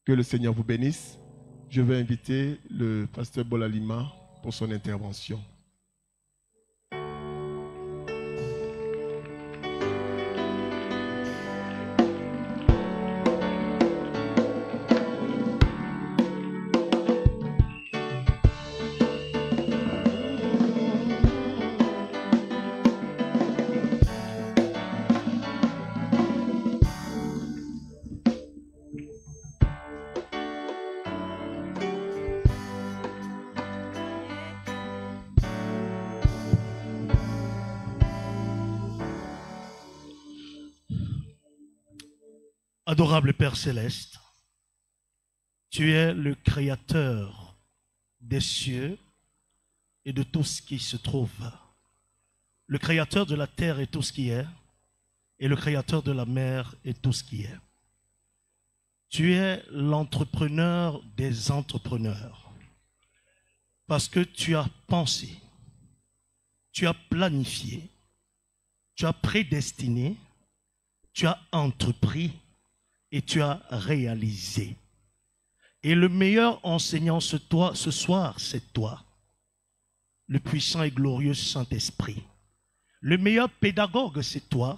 Que le Seigneur vous bénisse. Je vais inviter le pasteur Bolalima pour son intervention. Adorable Père Céleste, tu es le créateur des cieux et de tout ce qui se trouve. Le créateur de la terre et tout ce qui est, et le créateur de la mer et tout ce qui est. Tu es l'entrepreneur des entrepreneurs. Parce que tu as pensé, tu as planifié, tu as prédestiné, tu as entrepris, et tu as réalisé. Et le meilleur enseignant ce soir, c'est toi, le puissant et glorieux Saint-Esprit. Le meilleur pédagogue, c'est toi,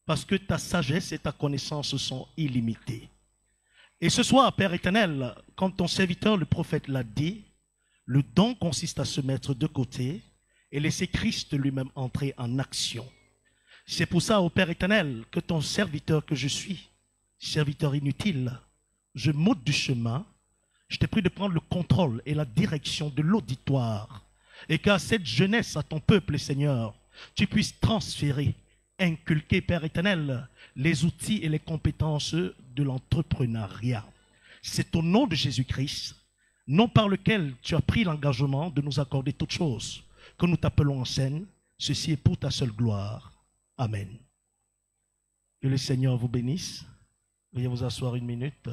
parce que ta sagesse et ta connaissance sont illimitées. Et ce soir, Père éternel, comme ton serviteur, le prophète, l'a dit, le don consiste à se mettre de côté et laisser Christ lui-même entrer en action. C'est pour ça, ô Père éternel, que ton serviteur que je suis, serviteur inutile, je m'ôte du chemin, je te prie de prendre le contrôle et la direction de l'auditoire et qu'à cette jeunesse, à ton peuple, Seigneur, tu puisses transférer, inculquer, Père éternel, les outils et les compétences de l'entrepreneuriat. C'est au nom de Jésus-Christ, nom par lequel tu as pris l'engagement de nous accorder toutes choses, que nous t'appelons en scène. Ceci est pour ta seule gloire. Amen. Que le Seigneur vous bénisse. Veuillez vous asseoir une minute.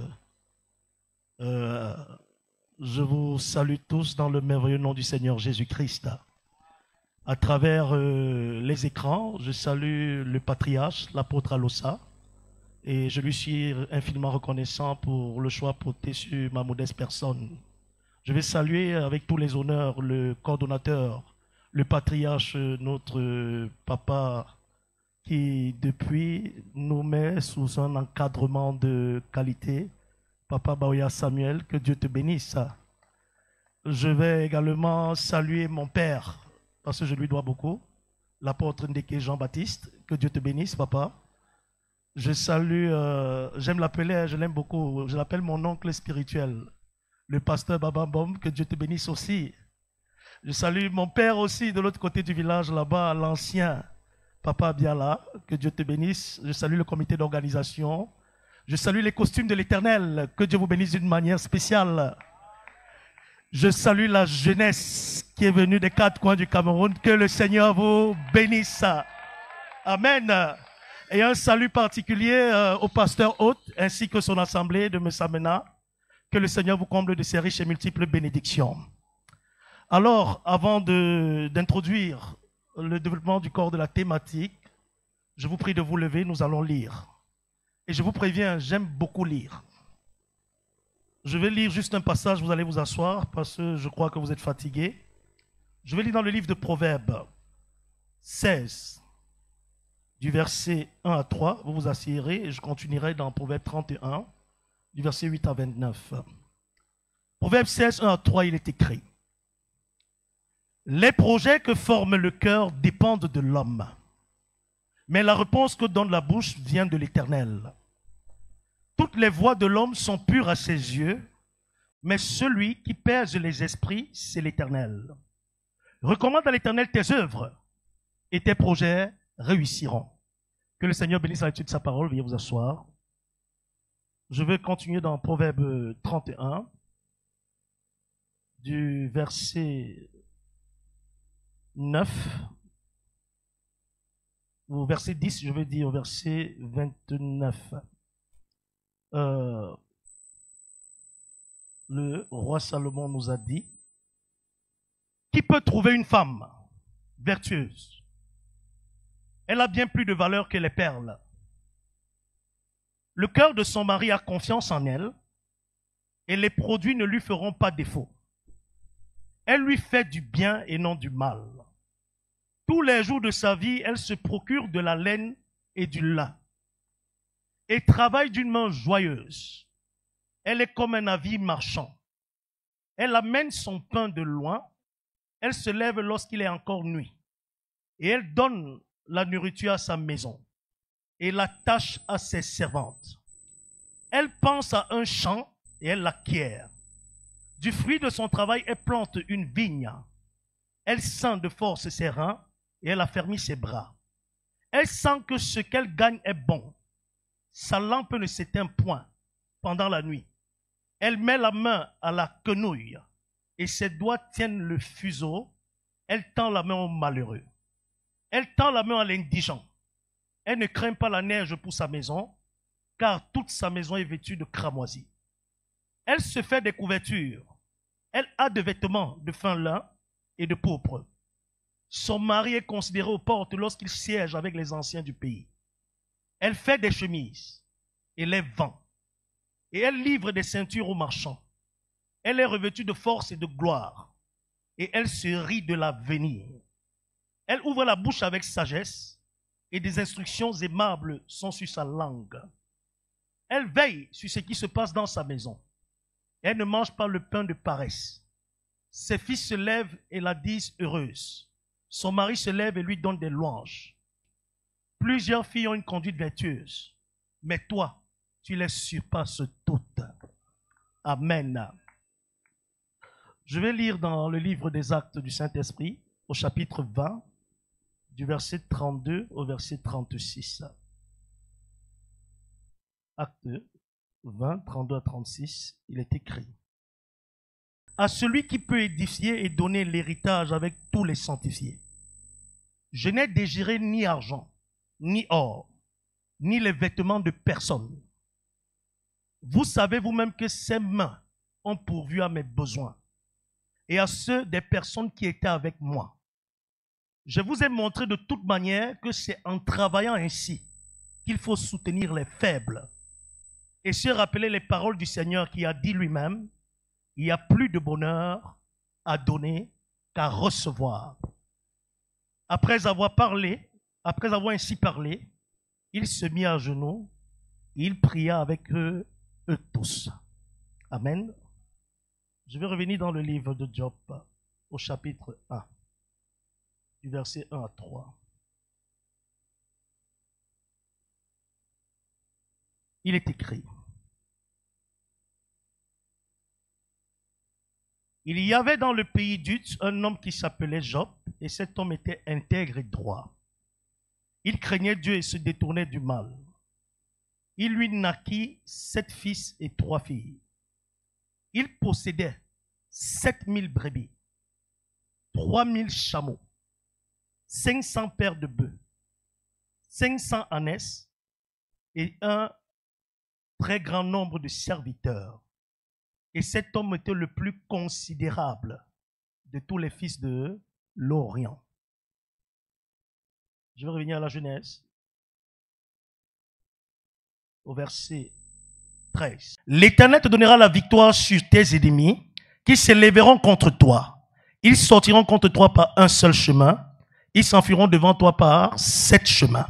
Je vous salue tous dans le merveilleux nom du Seigneur Jésus-Christ. À travers les écrans, je salue le patriarche, l'apôtre Alosa, et je lui suis infiniment reconnaissant pour le choix porté sur ma modeste personne. Je vais saluer avec tous les honneurs le coordonnateur, le patriarche, notre papa, qui depuis nous met sous un encadrement de qualité. Papa Baoya Samuel, que Dieu te bénisse. Je vais également saluer mon père, parce que je lui dois beaucoup, l'apôtre Ndeke Jean-Baptiste, que Dieu te bénisse, papa. Je salue, j'aime l'appeler, je l'aime beaucoup, je l'appelle mon oncle spirituel, le pasteur Baba Bom, que Dieu te bénisse aussi. Je salue mon père aussi, de l'autre côté du village, là-bas, l'ancien Papa Biala, que Dieu te bénisse. Je salue le comité d'organisation. Je salue les costumes de l'Éternel, que Dieu vous bénisse d'une manière spéciale. Je salue la jeunesse qui est venue des quatre coins du Cameroun, que le Seigneur vous bénisse. Amen. Et un salut particulier au pasteur hôte ainsi que son assemblée de Messamena. Que le Seigneur vous comble de ses riches et multiples bénédictions. Alors, avant d'introduire le développement du corps de la thématique, je vous prie de vous lever, nous allons lire. Et je vous préviens, j'aime beaucoup lire. Je vais lire juste un passage, vous allez vous asseoir parce que je crois que vous êtes fatigués. Je vais lire dans le livre de Proverbes 16, du verset 1 à 3. Vous vous assiérez et je continuerai dans Proverbes 31, du verset 8 à 29. Proverbes 16, 1 à 3, il est écrit: les projets que forme le cœur dépendent de l'homme, mais la réponse que donne la bouche vient de l'Éternel. Toutes les voies de l'homme sont pures à ses yeux, mais celui qui pèse les esprits, c'est l'Éternel. Recommande à l'Éternel tes œuvres, et tes projets réussiront. Que le Seigneur bénisse la lecture de sa parole. Veuillez vous asseoir. Je vais continuer dans Proverbe 31, du verset 9, au verset 10, je vais dire au verset 29. Le roi Salomon nous a dit: qui peut trouver une femme vertueuse? Elle a bien plus de valeur que les perles. Le cœur de son mari a confiance en elle, et les produits ne lui feront pas défaut. Elle lui fait du bien et non du mal. Tous les jours de sa vie, elle se procure de la laine et du lin et travaille d'une main joyeuse. Elle est comme un navire marchand. Elle amène son pain de loin. Elle se lève lorsqu'il est encore nuit. Et elle donne la nourriture à sa maison et la tâche à ses servantes. Elle pense à un champ et elle l'acquiert. Du fruit de son travail, elle plante une vigne. Elle sent de force ses reins et elle affermit ses bras. Elle sent que ce qu'elle gagne est bon. Sa lampe ne s'éteint point pendant la nuit. Elle met la main à la quenouille et ses doigts tiennent le fuseau. Elle tend la main au malheureux. Elle tend la main à l'indigent. Elle ne craint pas la neige pour sa maison, car toute sa maison est vêtue de cramoisis. Elle se fait des couvertures. Elle a des vêtements de fin lin et de pourpre. Son mari est considéré aux portes lorsqu'il siège avec les anciens du pays. Elle fait des chemises et les vend. Et elle livre des ceintures aux marchands. Elle est revêtue de force et de gloire. Et elle se rit de l'avenir. Elle ouvre la bouche avec sagesse. Et des instructions aimables sont sur sa langue. Elle veille sur ce qui se passe dans sa maison. Elle ne mange pas le pain de paresse. Ses fils se lèvent et la disent heureuse. Son mari se lève et lui donne des louanges. Plusieurs filles ont une conduite vertueuse. Mais toi, tu les surpasses toutes. Amen. Je vais lire dans le livre des Actes du Saint-Esprit, au chapitre 20, du verset 32 au verset 36. Acte 20, 32 à 36, il est écrit. À celui qui peut édifier et donner l'héritage avec tous les sanctifiés. Je n'ai désiré ni argent, ni or, ni les vêtements de personne. Vous savez vous-même que ces mains ont pourvu à mes besoins et à ceux des personnes qui étaient avec moi. Je vous ai montré de toute manière que c'est en travaillant ainsi qu'il faut soutenir les faibles et se rappeler les paroles du Seigneur qui a dit lui-même, il y a plus de bonheur à donner qu'à recevoir. Après avoir ainsi parlé, il se mit à genoux, il pria avec eux tous. Amen. Je vais revenir dans le livre de Job au chapitre 1, du verset 1 à 3. Il est écrit. Il y avait dans le pays d'Uz un homme qui s'appelait Job, et cet homme était intègre et droit. Il craignait Dieu et se détournait du mal. Il lui naquit 7 fils et 3 filles. Il possédait 7000 brebis, 3000 chameaux, 500 paires de bœufs, 500 ânesses et un très grand nombre de serviteurs. Et cet homme était le plus considérable de tous les fils de l'Orient. Je vais revenir à la Genèse, au verset 13. L'Éternel te donnera la victoire sur tes ennemis qui s'élèveront contre toi. Ils sortiront contre toi par un seul chemin. Ils s'enfuiront devant toi par 7 chemins.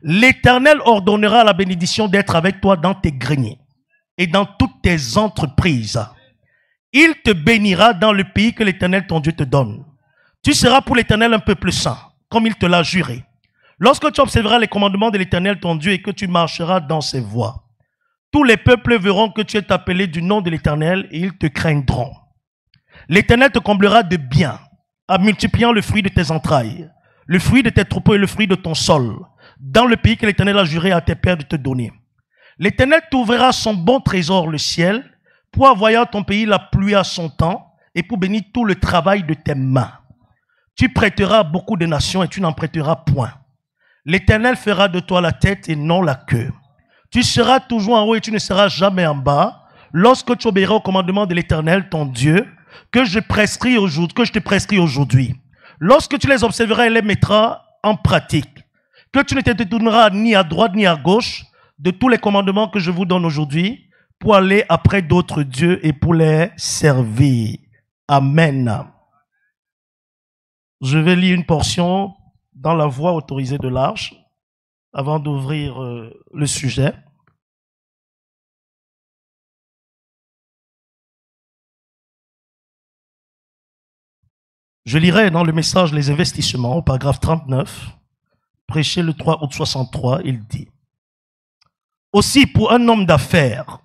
L'Éternel ordonnera la bénédiction d'être avec toi dans tes greniers et dans toutes tes entreprises. Il te bénira dans le pays que l'Éternel ton Dieu te donne. Tu seras pour l'Éternel un peuple saint, comme il te l'a juré. Lorsque tu observeras les commandements de l'Éternel ton Dieu et que tu marcheras dans ses voies, tous les peuples verront que tu es appelé du nom de l'Éternel et ils te craindront. L'Éternel te comblera de bien, en multipliant le fruit de tes entrailles, le fruit de tes troupeaux et le fruit de ton sol, dans le pays que l'Éternel a juré à tes pères de te donner. L'Éternel t'ouvrira son bon trésor, le ciel, pour envoyer à ton pays la pluie à son temps et pour bénir tout le travail de tes mains. Tu prêteras à beaucoup de nations et tu n'en prêteras point. L'Éternel fera de toi la tête et non la queue. Tu seras toujours en haut et tu ne seras jamais en bas, lorsque tu obéiras au commandement de l'Éternel, ton Dieu, que je te prescris aujourd'hui. Lorsque tu les observeras et les mettras en pratique, que tu ne te détourneras ni à droite ni à gauche de tous les commandements que je vous donne aujourd'hui, pour aller après d'autres dieux et pour les servir. Amen. Je vais lire une portion dans la voie autorisée de l'Arche avant d'ouvrir le sujet. Je lirai dans le message Les investissements, au paragraphe 39, prêché le 3 août 63, il dit: aussi, pour un homme d'affaires,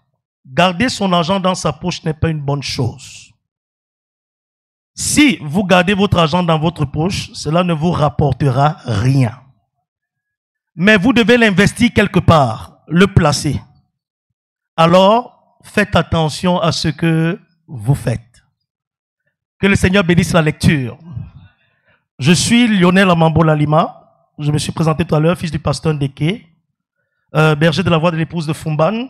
garder son argent dans sa poche n'est pas une bonne chose. Si vous gardez votre argent dans votre poche, cela ne vous rapportera rien. Mais vous devez l'investir quelque part, le placer. Alors, faites attention à ce que vous faites. Que le Seigneur bénisse la lecture. Je suis Lionel Amambola Lima. Je me suis présenté tout à l'heure, fils du pasteur Ndeke, berger de la voix de l'épouse de Fumban,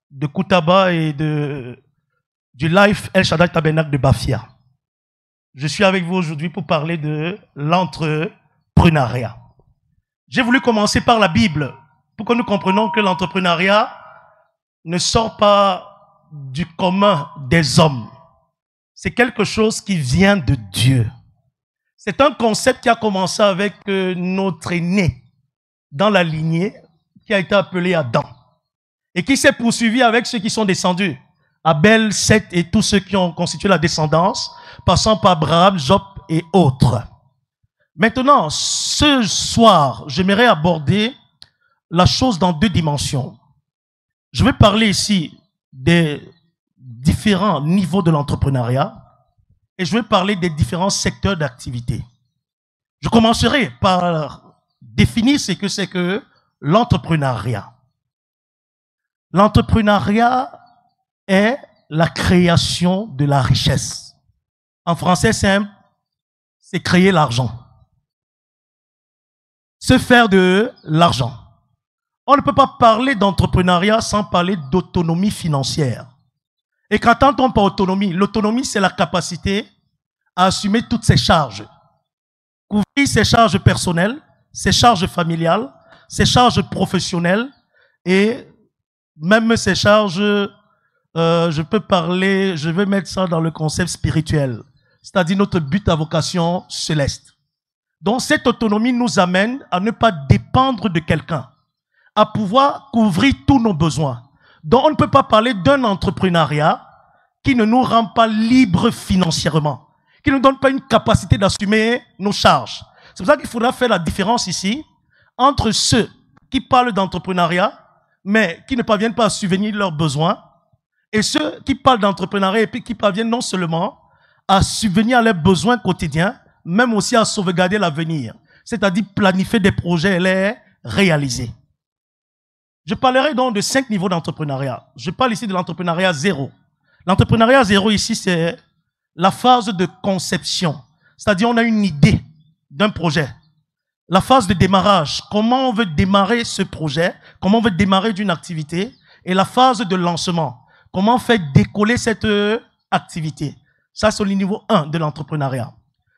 de Koutaba et du Life El Shaddai Tabernacle de Bafia. Je suis avec vous aujourd'hui pour parler de l'entrepreneuriat. J'ai voulu commencer par la Bible pour que nous comprenions que l'entrepreneuriat ne sort pas du commun des hommes. C'est quelque chose qui vient de Dieu. C'est un concept qui a commencé avec notre aîné dans la lignée qui a été appelé Adam et qui s'est poursuivi avec ceux qui sont descendus. Abel, Seth et tous ceux qui ont constitué la descendance, passant par Abraham, Job et autres. Maintenant, ce soir, j'aimerais aborder la chose dans deux dimensions. Je vais parler ici des différents niveaux de l'entrepreneuriat et je vais parler des différents secteurs d'activité. Je commencerai par définir ce que c'est que l'entrepreneuriat. L'entrepreneuriat est la création de la richesse. En français simple, c'est créer l'argent. Se faire de l'argent. On ne peut pas parler d'entrepreneuriat sans parler d'autonomie financière. Et qu'entend-on par autonomie? L'autonomie, c'est la capacité à assumer toutes ses charges. Couvrir ses charges personnelles, ses charges familiales, ses charges professionnelles et même ses charges, je vais mettre ça dans le concept spirituel, c'est-à-dire notre but à vocation céleste. Donc cette autonomie nous amène à ne pas dépendre de quelqu'un, à pouvoir couvrir tous nos besoins. Donc on ne peut pas parler d'un entrepreneuriat qui ne nous rend pas libres financièrement, qui ne nous donne pas une capacité d'assumer nos charges. C'est pour ça qu'il faudra faire la différence ici entre ceux qui parlent d'entrepreneuriat, mais qui ne parviennent pas à subvenir leurs besoins, et ceux qui parlent d'entrepreneuriat et puis qui parviennent non seulement à subvenir à leurs besoins quotidiens, même aussi à sauvegarder l'avenir, c'est-à-dire planifier des projets et les réaliser. Je parlerai donc de 5 niveaux d'entrepreneuriat. Je parle ici de l'entrepreneuriat zéro. L'entrepreneuriat zéro ici, c'est la phase de conception, c'est-à-dire on a une idée d'un projet. La phase de démarrage, comment on veut démarrer ce projet, comment on veut démarrer d'une activité, et la phase de lancement, comment faire décoller cette activité. Ça, c'est le niveau 1 de l'entrepreneuriat.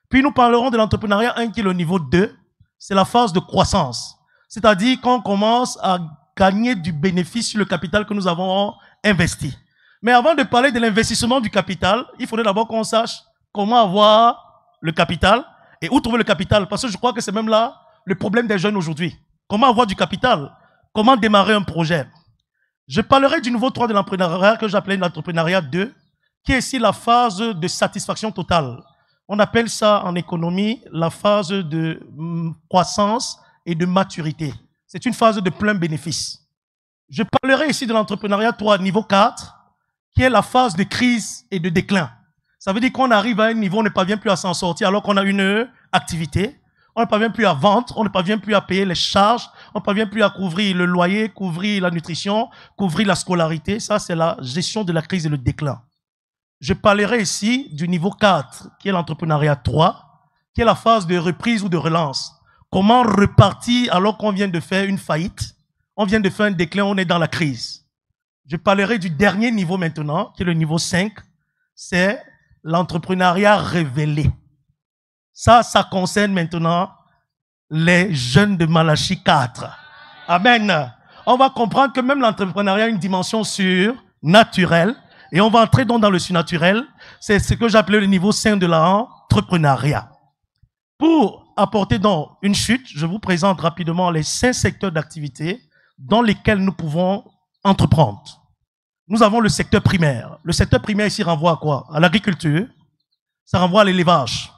Puis nous parlerons de l'entrepreneuriat 1 qui est le niveau 2, c'est la phase de croissance. C'est-à-dire quand on commence à gagner du bénéfice sur le capital que nous avons investi. Mais avant de parler de l'investissement du capital, il faudrait d'abord qu'on sache comment avoir le capital et où trouver le capital. Parce que je crois que c'est même là le problème des jeunes aujourd'hui. Comment avoir du capital? Comment démarrer un projet? Je parlerai du niveau 3 de l'entrepreneuriat que j'appelais l'entrepreneuriat 2, qui est ici la phase de satisfaction totale. On appelle ça en économie la phase de croissance et de maturité. C'est une phase de plein bénéfice. Je parlerai ici de l'entrepreneuriat 3, niveau 4, qui est la phase de crise et de déclin. Ça veut dire qu'on arrive à un niveau, on ne parvient plus à s'en sortir alors qu'on a une activité. On ne parvient plus à vendre, on ne parvient plus à payer les charges, on ne parvient plus à couvrir le loyer, couvrir la nutrition, couvrir la scolarité. Ça, c'est la gestion de la crise et le déclin. Je parlerai ici du niveau 4, qui est l'entrepreneuriat 3, qui est la phase de reprise ou de relance. Comment repartir alors qu'on vient de faire une faillite, on vient de faire un déclin, on est dans la crise. Je parlerai du dernier niveau maintenant, qui est le niveau 5, c'est l'entrepreneuriat révélé. Ça concerne maintenant les jeunes de Malachie 4. Amen. On va comprendre que même l'entrepreneuriat a une dimension surnaturelle. naturel. Et on va entrer donc dans le surnaturel. C'est ce que j'appelais le niveau 5 de l'entrepreneuriat. Pour apporter donc une chute, je vous présente rapidement les 5 secteurs d'activité dans lesquels nous pouvons entreprendre. Nous avons le secteur primaire. Le secteur primaire ici renvoie à quoi? À l'agriculture. Ça renvoie à l'élevage.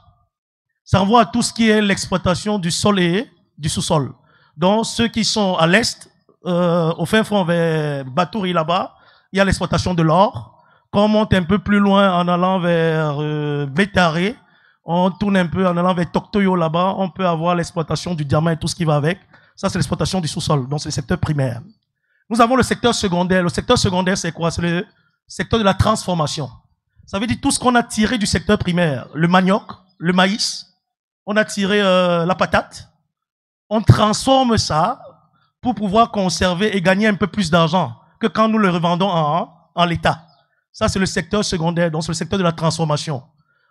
Ça renvoie à tout ce qui est l'exploitation du sol et du sous-sol. Donc, ceux qui sont à l'est, au fin fond vers Batouri là-bas, il y a l'exploitation de l'or. Quand on monte un peu plus loin en allant vers Bétaré, on tourne un peu en allant vers Toktoyo là-bas, on peut avoir l'exploitation du diamant et tout ce qui va avec. Ça, c'est l'exploitation du sous-sol. Donc, c'est le secteur primaire. Nous avons le secteur secondaire. Le secteur secondaire, c'est quoi? C'est le secteur de la transformation. Ça veut dire tout ce qu'on a tiré du secteur primaire. Le manioc, le maïs, on a tiré la patate. On transforme ça pour pouvoir conserver et gagner un peu plus d'argent que quand nous le revendons en l'état. Ça, c'est le secteur secondaire, donc c'est le secteur de la transformation.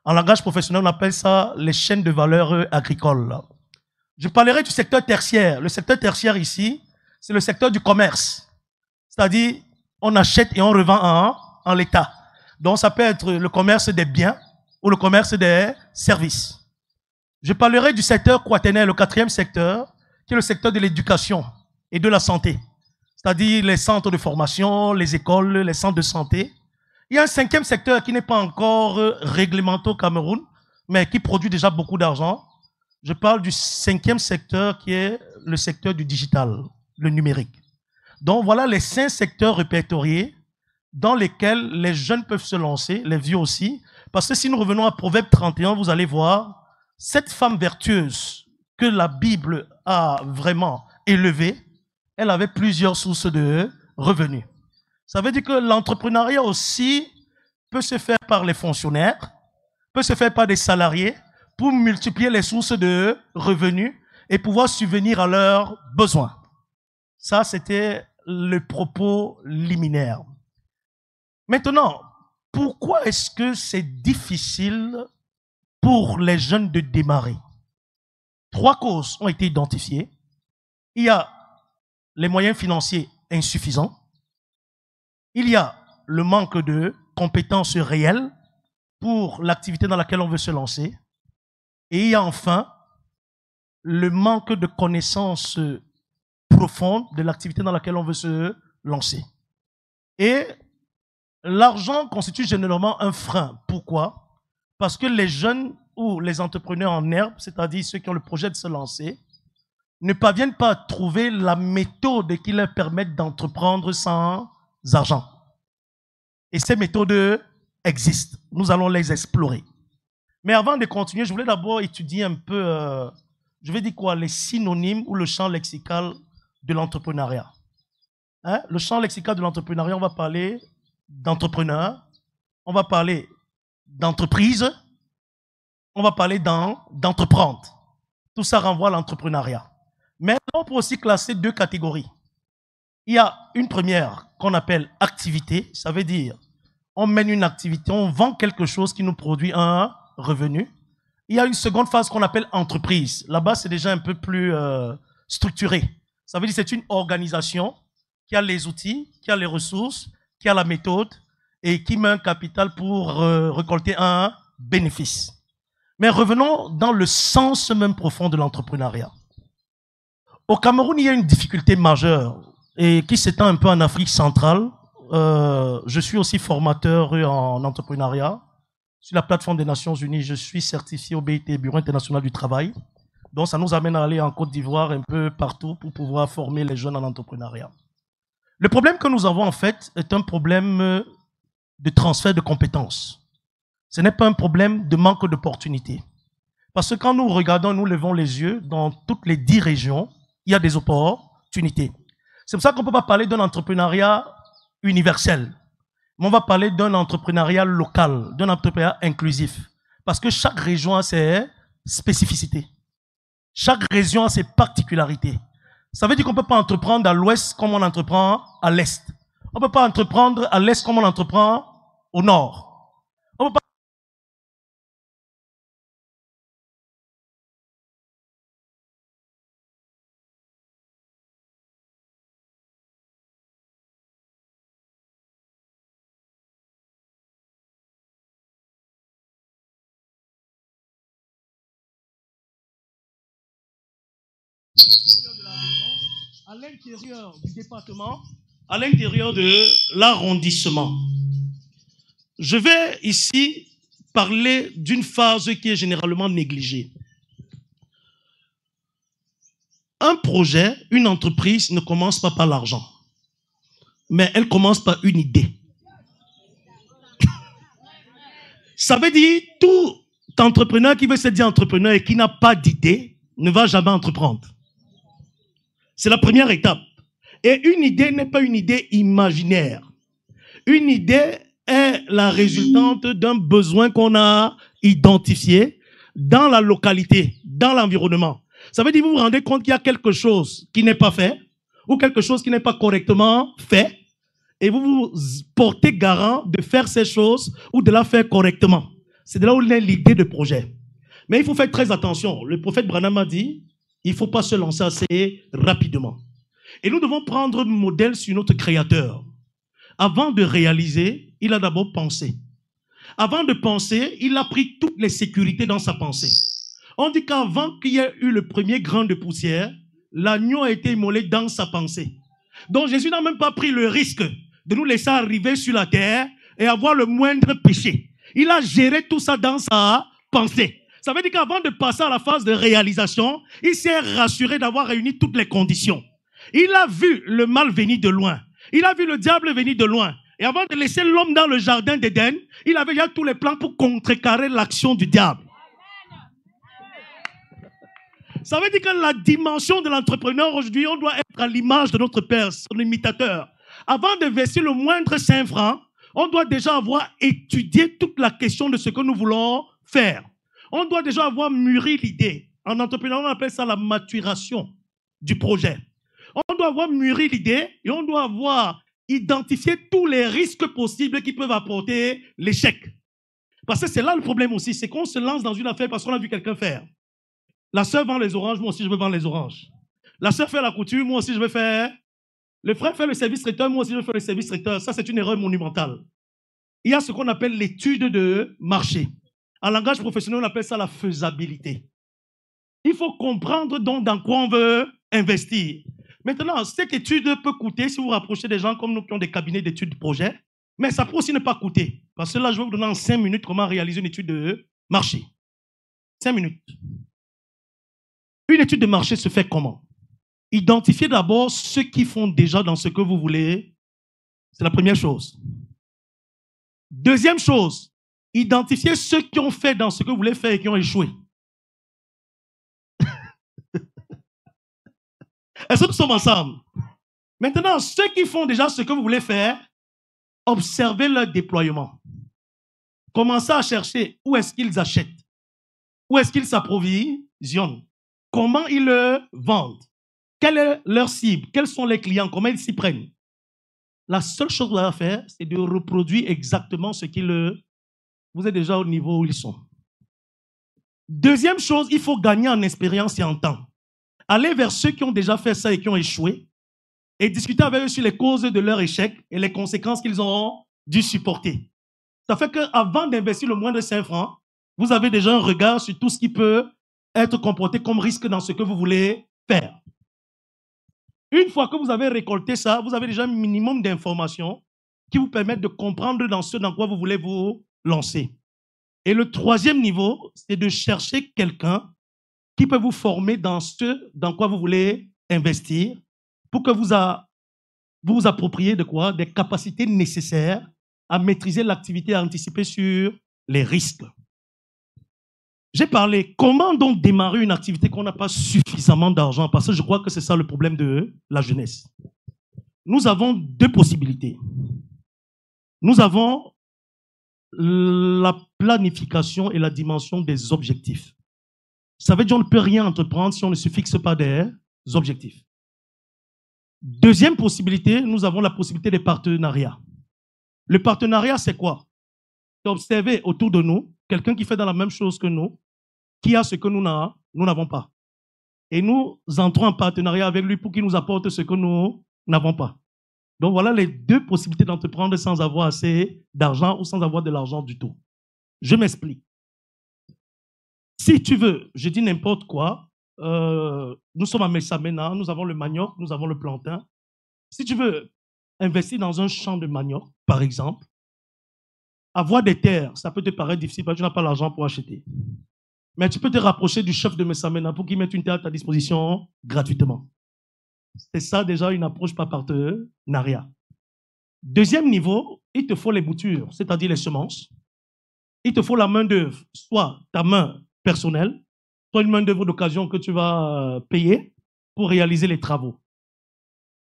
En langage professionnel, on appelle ça les chaînes de valeur agricoles. Je parlerai du secteur tertiaire. Le secteur tertiaire ici, c'est le secteur du commerce. C'est-à-dire, on achète et on revend en l'état. Donc, ça peut être le commerce des biens ou le commerce des services. Je parlerai du secteur quaternaire, le 4e secteur, qui est le secteur de l'éducation et de la santé. C'est-à-dire les centres de formation, les écoles, les centres de santé. Il y a un 5e secteur qui n'est pas encore réglementé au Cameroun, mais qui produit déjà beaucoup d'argent. Je parle du 5e secteur qui est le secteur du digital, le numérique. Donc voilà les 5 secteurs répertoriés dans lesquels les jeunes peuvent se lancer, les vieux aussi. Parce que si nous revenons à Proverbe 31, vous allez voir, cette femme vertueuse que la Bible a vraiment élevée, elle avait plusieurs sources de revenus. Ça veut dire que l'entrepreneuriat aussi peut se faire par les fonctionnaires, peut se faire par des salariés pour multiplier les sources de revenus et pouvoir subvenir à leurs besoins. Ça, c'était le propos liminaire. Maintenant, pourquoi est-ce que c'est difficile pour les jeunes de démarrer? 3 causes ont été identifiées. Il y a les moyens financiers insuffisants. Il y a le manque de compétences réelles pour l'activité dans laquelle on veut se lancer. Et il y a enfin le manque de connaissances profondes de l'activité dans laquelle on veut se lancer. Et l'argent constitue généralement un frein. Pourquoi? Parce que les jeunes ou les entrepreneurs en herbe, c'est-à-dire ceux qui ont le projet de se lancer, ne parviennent pas à trouver la méthode qui leur permette d'entreprendre sans argent. Et ces méthodes existent. Nous allons les explorer. Mais avant de continuer, je voulais d'abord étudier un peu, je vais dire quoi, les synonymes ou le champ lexical de l'entrepreneuriat. Hein? Le champ lexical de l'entrepreneuriat, on va parler d'entrepreneur, on va parler d'entreprise, on va parler d'entreprendre. Tout ça renvoie à l'entrepreneuriat. Mais on peut aussi classer 2 catégories. Il y a une première qu'on appelle activité, ça veut dire on mène une activité, on vend quelque chose qui nous produit un revenu. Il y a une seconde phase qu'on appelle entreprise. Là-bas, c'est déjà un peu plus structuré. Ça veut dire que c'est une organisation qui a les outils, qui a les ressources, qui a la méthode et qui met un capital pour récolter un bénéfice. Mais revenons dans le sens même profond de l'entrepreneuriat. Au Cameroun, il y a une difficulté majeure et qui s'étend un peu en Afrique centrale. Je suis aussi formateur en entrepreneuriat. Sur la plateforme des Nations Unies, je suis certifié au BIT, Bureau international du travail. Donc, ça nous amène à aller en Côte d'Ivoire un peu partout pour pouvoir former les jeunes en entrepreneuriat. Le problème que nous avons, en fait, est un problème de transfert de compétences. Ce n'est pas un problème de manque d'opportunités. Parce que quand nous regardons, nous levons les yeux, dans toutes les 10 régions, il y a des opportunités. C'est pour ça qu'on ne peut pas parler d'un entrepreneuriat universel. Mais on va parler d'un entrepreneuriat local, d'un entrepreneuriat inclusif. Parce que chaque région a ses spécificités. Chaque région a ses particularités. Ça veut dire qu'on ne peut pas entreprendre à l'ouest comme on entreprend à l'est. On ne peut pas entreprendre à l'est comme on entreprend au nord. On peut pas de la région, à l'intérieur du département, à l'intérieur de l'arrondissement. Je vais ici parler d'une phase qui est généralement négligée. Un projet, une entreprise ne commence pas par l'argent, mais elle commence par une idée. Ça veut dire tout entrepreneur qui veut se dire entrepreneur et qui n'a pas d'idée ne va jamais entreprendre. C'est la première étape. Et une idée n'est pas une idée imaginaire. Une idée est la résultante d'un besoin qu'on a identifié dans la localité, dans l'environnement. Ça veut dire que vous vous rendez compte qu'il y a quelque chose qui n'est pas fait ou quelque chose qui n'est pas correctement fait et vous vous portez garant de faire ces choses ou de la faire correctement. C'est de là où est l'idée de projet. Mais il faut faire très attention. Le prophète Branham a dit, il ne faut pas se lancer assez rapidement. Et nous devons prendre modèle sur notre Créateur. Avant de réaliser, il a d'abord pensé. Avant de penser, il a pris toutes les sécurités dans sa pensée. On dit qu'avant qu'il y ait eu le premier grain de poussière, l'agneau a été immolé dans sa pensée. Donc Jésus n'a même pas pris le risque de nous laisser arriver sur la terre et avoir le moindre péché. Il a géré tout ça dans sa pensée. Ça veut dire qu'avant de passer à la phase de réalisation, il s'est rassuré d'avoir réuni toutes les conditions. Il a vu le mal venir de loin. Il a vu le diable venir de loin. Et avant de laisser l'homme dans le jardin d'Éden, il avait déjà tous les plans pour contrecarrer l'action du diable. Ça veut dire que la dimension de l'entrepreneur aujourd'hui, on doit être à l'image de notre Père, son imitateur. Avant de verser le moindre 5 francs, on doit déjà avoir étudié toute la question de ce que nous voulons faire. On doit déjà avoir mûri l'idée. En entrepreneur, on appelle ça la maturation du projet. On doit avoir mûri l'idée et on doit avoir identifié tous les risques possibles qui peuvent apporter l'échec. Parce que c'est là le problème aussi, c'est qu'on se lance dans une affaire parce qu'on a vu quelqu'un faire. La sœur vend les oranges, moi aussi je veux vendre les oranges. La sœur fait la couture, moi aussi je veux faire. Le frère fait le service traiteur, moi aussi je veux faire le service traiteur. Ça, c'est une erreur monumentale. Il y a ce qu'on appelle l'étude de marché. En langage professionnel, on appelle ça la faisabilité. Il faut comprendre donc dans quoi on veut investir. Maintenant, cette étude peut coûter, si vous vous rapprochez des gens comme nous qui ont des cabinets d'études de projet, mais ça peut aussi ne pas coûter. Parce que là, je vais vous donner en 5 minutes comment réaliser une étude de marché. 5 minutes. Une étude de marché se fait comment? Identifiez d'abord ceux qui font déjà dans ce que vous voulez. C'est la première chose. Deuxième chose, identifiez ceux qui ont fait dans ce que vous voulez faire et qui ont échoué. Est-ce que nous sommes ensemble? Maintenant, ceux qui font déjà ce que vous voulez faire, observez leur déploiement. Commencez à chercher où est-ce qu'ils achètent, où est-ce qu'ils s'approvisionnent, comment ils le vendent, quelle est leur cible, quels sont les clients, comment ils s'y prennent. La seule chose que vous avez à faire, c'est de reproduire exactement ce qu'ils... Vous êtes déjà au niveau où ils sont. Deuxième chose, il faut gagner en expérience et en temps. Allez vers ceux qui ont déjà fait ça et qui ont échoué et discuter avec eux sur les causes de leur échec et les conséquences qu'ils ont dû supporter. Ça fait qu'avant d'investir le moindre 5 francs, vous avez déjà un regard sur tout ce qui peut être comporté comme risque dans ce que vous voulez faire. Une fois que vous avez récolté ça, vous avez déjà un minimum d'informations qui vous permettent de comprendre dans ce dans quoi vous voulez vous lancer. Et le troisième niveau, c'est de chercher quelqu'un qui peut vous former dans ce dans quoi vous voulez investir pour que vous vous appropriez de quoi? Des capacités nécessaires à maîtriser l'activité et à anticiper sur les risques. J'ai parlé, comment donc démarrer une activité qu'on n'a pas suffisamment d'argent? Parce que je crois que c'est ça le problème de la jeunesse. Nous avons 2 possibilités. Nous avons la planification et la dimension des objectifs. Ça veut dire qu'on ne peut rien entreprendre si on ne se fixe pas des objectifs. Deuxième possibilité, nous avons la possibilité des partenariats. Le partenariat, c'est quoi? C'est observer autour de nous quelqu'un qui fait dans la même chose que nous, qui a ce que nous n'avons pas. Et nous entrons en partenariat avec lui pour qu'il nous apporte ce que nous n'avons pas. Donc voilà les 2 possibilités d'entreprendre sans avoir assez d'argent ou sans avoir de l'argent du tout. Je m'explique. Si tu veux, je dis n'importe quoi, nous sommes à Messamena, nous avons le manioc, nous avons le plantain. Si tu veux investir dans un champ de manioc, par exemple, avoir des terres, ça peut te paraître difficile parce que tu n'as pas l'argent pour acheter. Mais tu peux te rapprocher du chef de Messamena pour qu'il mette une terre à ta disposition gratuitement. C'est ça déjà une approche par partenariat. Deuxième niveau, il te faut les boutures, c'est-à-dire les semences. Il te faut la main-d'œuvre, soit ta main personnelle, soit une main-d'œuvre d'occasion que tu vas payer pour réaliser les travaux.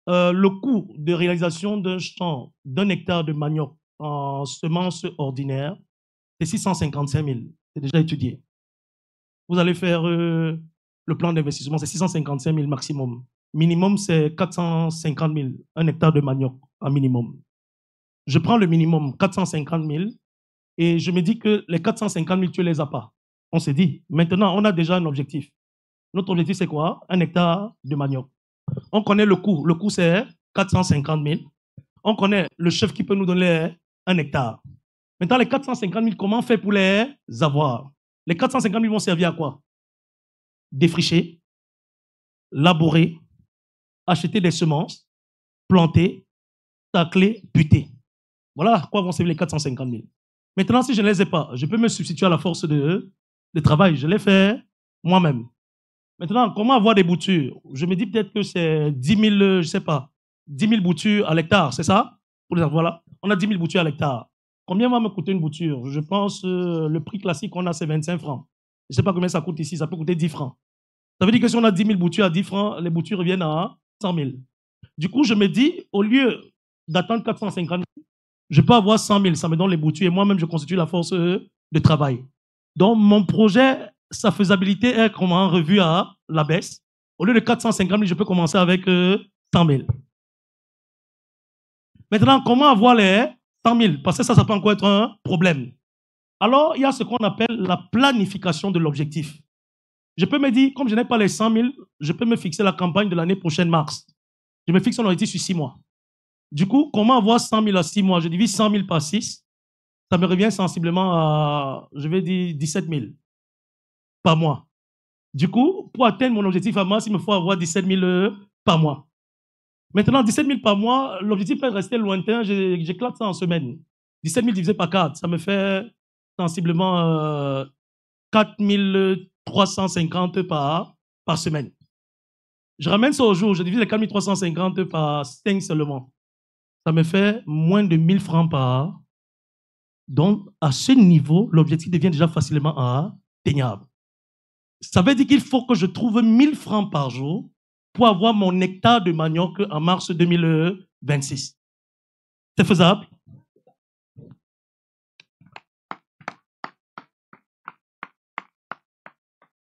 Le coût de réalisation d'un champ, d'un hectare de manioc en semences ordinaires, c'est 655 000. C'est déjà étudié. Vous allez faire le plan d'investissement, c'est 655 000 maximum. Minimum, c'est 450 000, un hectare de manioc en minimum. Je prends le minimum, 450 000, et je me dis que les 450 000, tu ne les as pas. On s'est dit, maintenant, on a déjà un objectif. Notre objectif, c'est quoi? Un hectare de manioc. On connaît le coût. Le coût, c'est 450 000. On connaît le chef qui peut nous donner un hectare. Maintenant, les 450 000, comment on fait pour les avoir? Les 450 000 vont servir à quoi? Défricher, labourer, acheter des semences, planter, tacler, buter. Voilà à quoi vont servir les 450 000. Maintenant, si je ne les ai pas, je peux me substituer à la force de travail. Je l'ai fait moi-même. Maintenant, comment avoir des boutures? Je me dis peut-être que c'est 10 000, je ne sais pas, 10 000 boutures à l'hectare, c'est ça? Voilà, on a 10 000 boutures à l'hectare. Combien va me coûter une bouture? Je pense le prix classique qu'on a, c'est 25 francs. Je ne sais pas combien ça coûte ici, ça peut coûter 10 francs. Ça veut dire que si on a 10 000 boutures à 10 francs, les boutures reviennent à 100 000. Du coup, je me dis, au lieu d'attendre 450 000, je peux avoir 100 000, ça me donne les boutures et moi-même, je constitue la force de travail. Donc, mon projet, sa faisabilité est comment revue à la baisse. Au lieu de 450 000, je peux commencer avec 100 000. Maintenant, comment avoir les 100 000? Parce que ça peut encore être un problème. Alors, il y a ce qu'on appelle la planification de l'objectif. Je peux me dire, comme je n'ai pas les 100 000, je peux me fixer la campagne de l'année prochaine, mars. Je me fixe un objectif sur 6 mois. Du coup, comment avoir 100 000 à 6 mois? Je divise 100 000 par 6. Ça me revient sensiblement à, je vais dire, 17 000 par mois. Du coup, pour atteindre mon objectif à mars, il me faut avoir 17 000 par mois. Maintenant, 17 000 par mois, l'objectif est resté lointain, j'éclate ça en semaine. 17 000 divisé par 4, ça me fait sensiblement 4 350 par semaine. Je ramène ça au jour, je divise les 4 350 par 5 seulement. Ça me fait moins de 1 000 francs par. Donc, à ce niveau, l'objectif devient déjà facilement atteignable. Ça veut dire qu'il faut que je trouve 1 000 francs par jour pour avoir mon hectare de manioc en mars 2026. C'est faisable?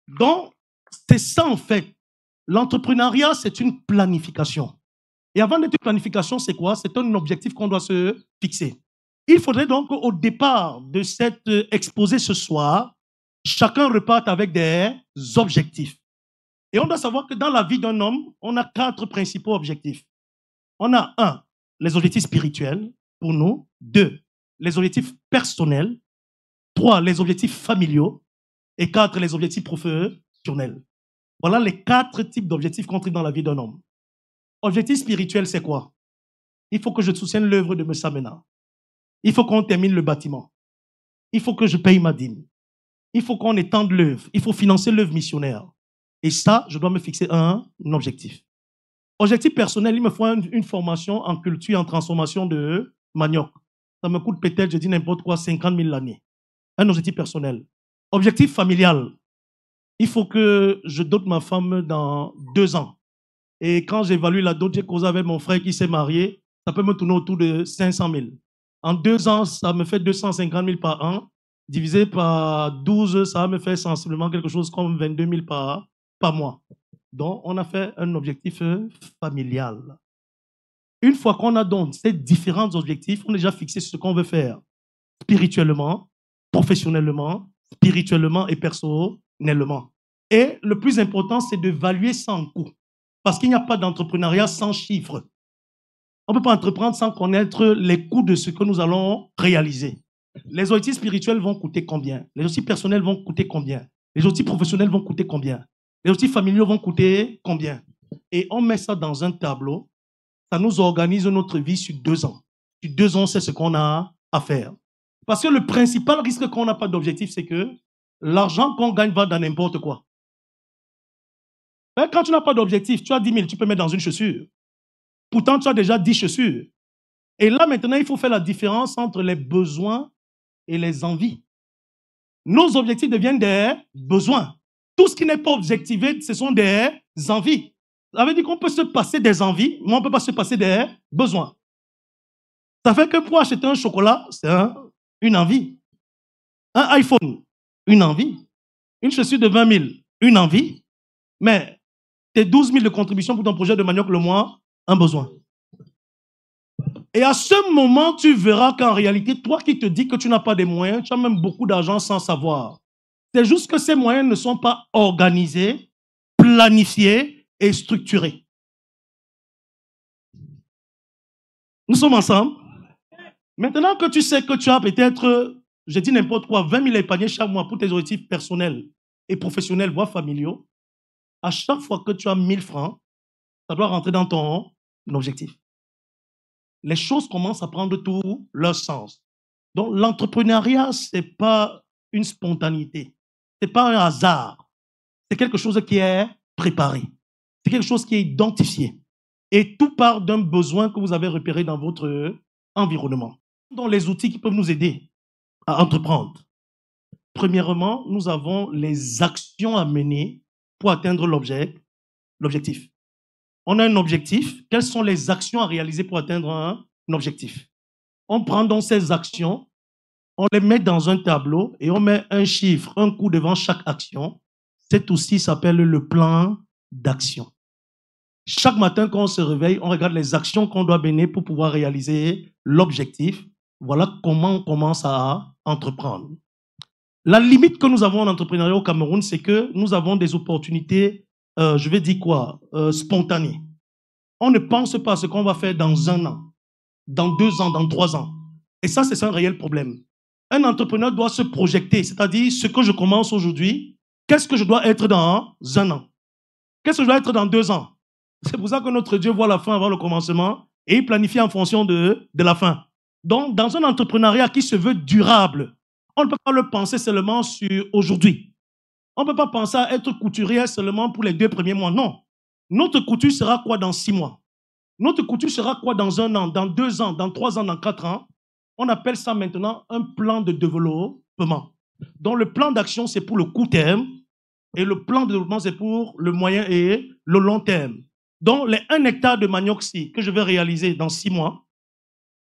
Donc, c'est ça en fait. L'entrepreneuriat, c'est une planification. Et avant d'être une planification, c'est quoi? C'est un objectif qu'on doit se fixer. Il faudrait donc au départ de cet exposé ce soir, chacun reparte avec des objectifs. Et on doit savoir que dans la vie d'un homme, on a 4 principaux objectifs. On a 1, les objectifs spirituels pour nous. 2, les objectifs personnels. 3, les objectifs familiaux. Et 4, les objectifs professionnels. Voilà les 4 types d'objectifs qu'on trouve dans la vie d'un homme. Objectif spirituel, c'est quoi? Il faut que je soutienne l'œuvre de Messamena. Il faut qu'on termine le bâtiment. Il faut que je paye ma dîme. Il faut qu'on étende l'œuvre. Il faut financer l'œuvre missionnaire. Et ça, je dois me fixer un objectif. Objectif personnel, il me faut une formation en culture, en transformation de manioc. Ça me coûte peut-être, je dis n'importe quoi, 50 000 l'année. Un objectif personnel. Objectif familial. Il faut que je dote ma femme dans 2 ans. Et quand j'évalue la dot, j'ai causé avec mon frère qui s'est marié, ça peut me tourner autour de 500 000. En 2 ans, ça me fait 250 000 par an. Divisé par 12, ça me fait sensiblement quelque chose comme 22 000 par mois. Donc, on a fait un objectif familial. Une fois qu'on a donc ces différents objectifs, on a déjà fixé ce qu'on veut faire spirituellement, professionnellement, spirituellement et personnellement. Et le plus important, c'est de valuer sans coût. Parce qu'il n'y a pas d'entrepreneuriat sans chiffres. On ne peut pas entreprendre sans connaître les coûts de ce que nous allons réaliser. Les objectifs spirituels vont coûter combien? Les objectifs personnels vont coûter combien? Les objectifs professionnels vont coûter combien? Les objectifs familiaux vont coûter combien? Et on met ça dans un tableau. Ça nous organise notre vie sur 2 ans. Sur 2 ans, c'est ce qu'on a à faire. Parce que le principal risque qu'on n'a pas d'objectif, c'est que l'argent qu'on gagne va dans n'importe quoi. Quand tu n'as pas d'objectif, tu as 10 000, tu peux mettre dans une chaussure. Pourtant, tu as déjà 10 chaussures. Et là, maintenant, il faut faire la différence entre les besoins et les envies. Nos objectifs deviennent des besoins. Tout ce qui n'est pas objectivé, ce sont des envies. Ça veut dire qu'on peut se passer des envies, mais on ne peut pas se passer des besoins. Ça fait que pour acheter un chocolat, c'est une envie. Un iPhone, une envie. Une chaussure de 20 000, une envie. Mais tes 12 000 de contribution pour ton projet de manioc le mois, un besoin. Et à ce moment, tu verras qu'en réalité, toi qui te dis que tu n'as pas de moyens, tu as même beaucoup d'argent sans savoir. C'est juste que ces moyens ne sont pas organisés, planifiés et structurés. Nous sommes ensemble. Maintenant que tu sais que tu as peut-être, je dis n'importe quoi, 20 000 épargnés chaque mois pour tes objectifs personnels et professionnels, voire familiaux, à chaque fois que tu as 1 000 francs, ça doit rentrer dans ton objectif. Les choses commencent à prendre tout leur sens. Donc, l'entrepreneuriat, ce n'est pas une spontanéité. Ce n'est pas un hasard. C'est quelque chose qui est préparé. C'est quelque chose qui est identifié. Et tout part d'un besoin que vous avez repéré dans votre environnement. Donc, les outils qui peuvent nous aider à entreprendre. Premièrement, nous avons les actions à mener pour atteindre l'objectif. On a un objectif. Quelles sont les actions à réaliser pour atteindre un objectif? On prend donc ces actions, on les met dans un tableau et on met un chiffre, un coup devant chaque action. Cet outil s'appelle le plan d'action. Chaque matin, quand on se réveille, on regarde les actions qu'on doit mener pour pouvoir réaliser l'objectif. Voilà comment on commence à entreprendre. La limite que nous avons en entrepreneuriat au Cameroun, c'est que nous avons des opportunités, je vais dire quoi, spontanées. On ne pense pas à ce qu'on va faire dans 1 an, dans 2 ans, dans 3 ans. Et ça, c'est un réel problème. Un entrepreneur doit se projeter, c'est-à-dire ce que je commence aujourd'hui, qu'est-ce que je dois être dans 1 an? Qu'est-ce que je dois être dans 2 ans? C'est pour ça que notre Dieu voit la fin avant le commencement et il planifie en fonction de la fin. Donc, dans un entrepreneuriat qui se veut durable, on ne peut pas le penser seulement sur aujourd'hui. On ne peut pas penser à être couturier seulement pour les 2 premiers mois. Non. Notre couture sera quoi dans 6 mois? Notre couture sera quoi dans 1 an, dans 2 ans, dans 3 ans, dans 4 ans? On appelle ça maintenant un plan de développement. Donc, le plan d'action, c'est pour le court terme et le plan de développement, c'est pour le moyen et le long terme. Donc, les 1 hectare de manioc que je vais réaliser dans 6 mois,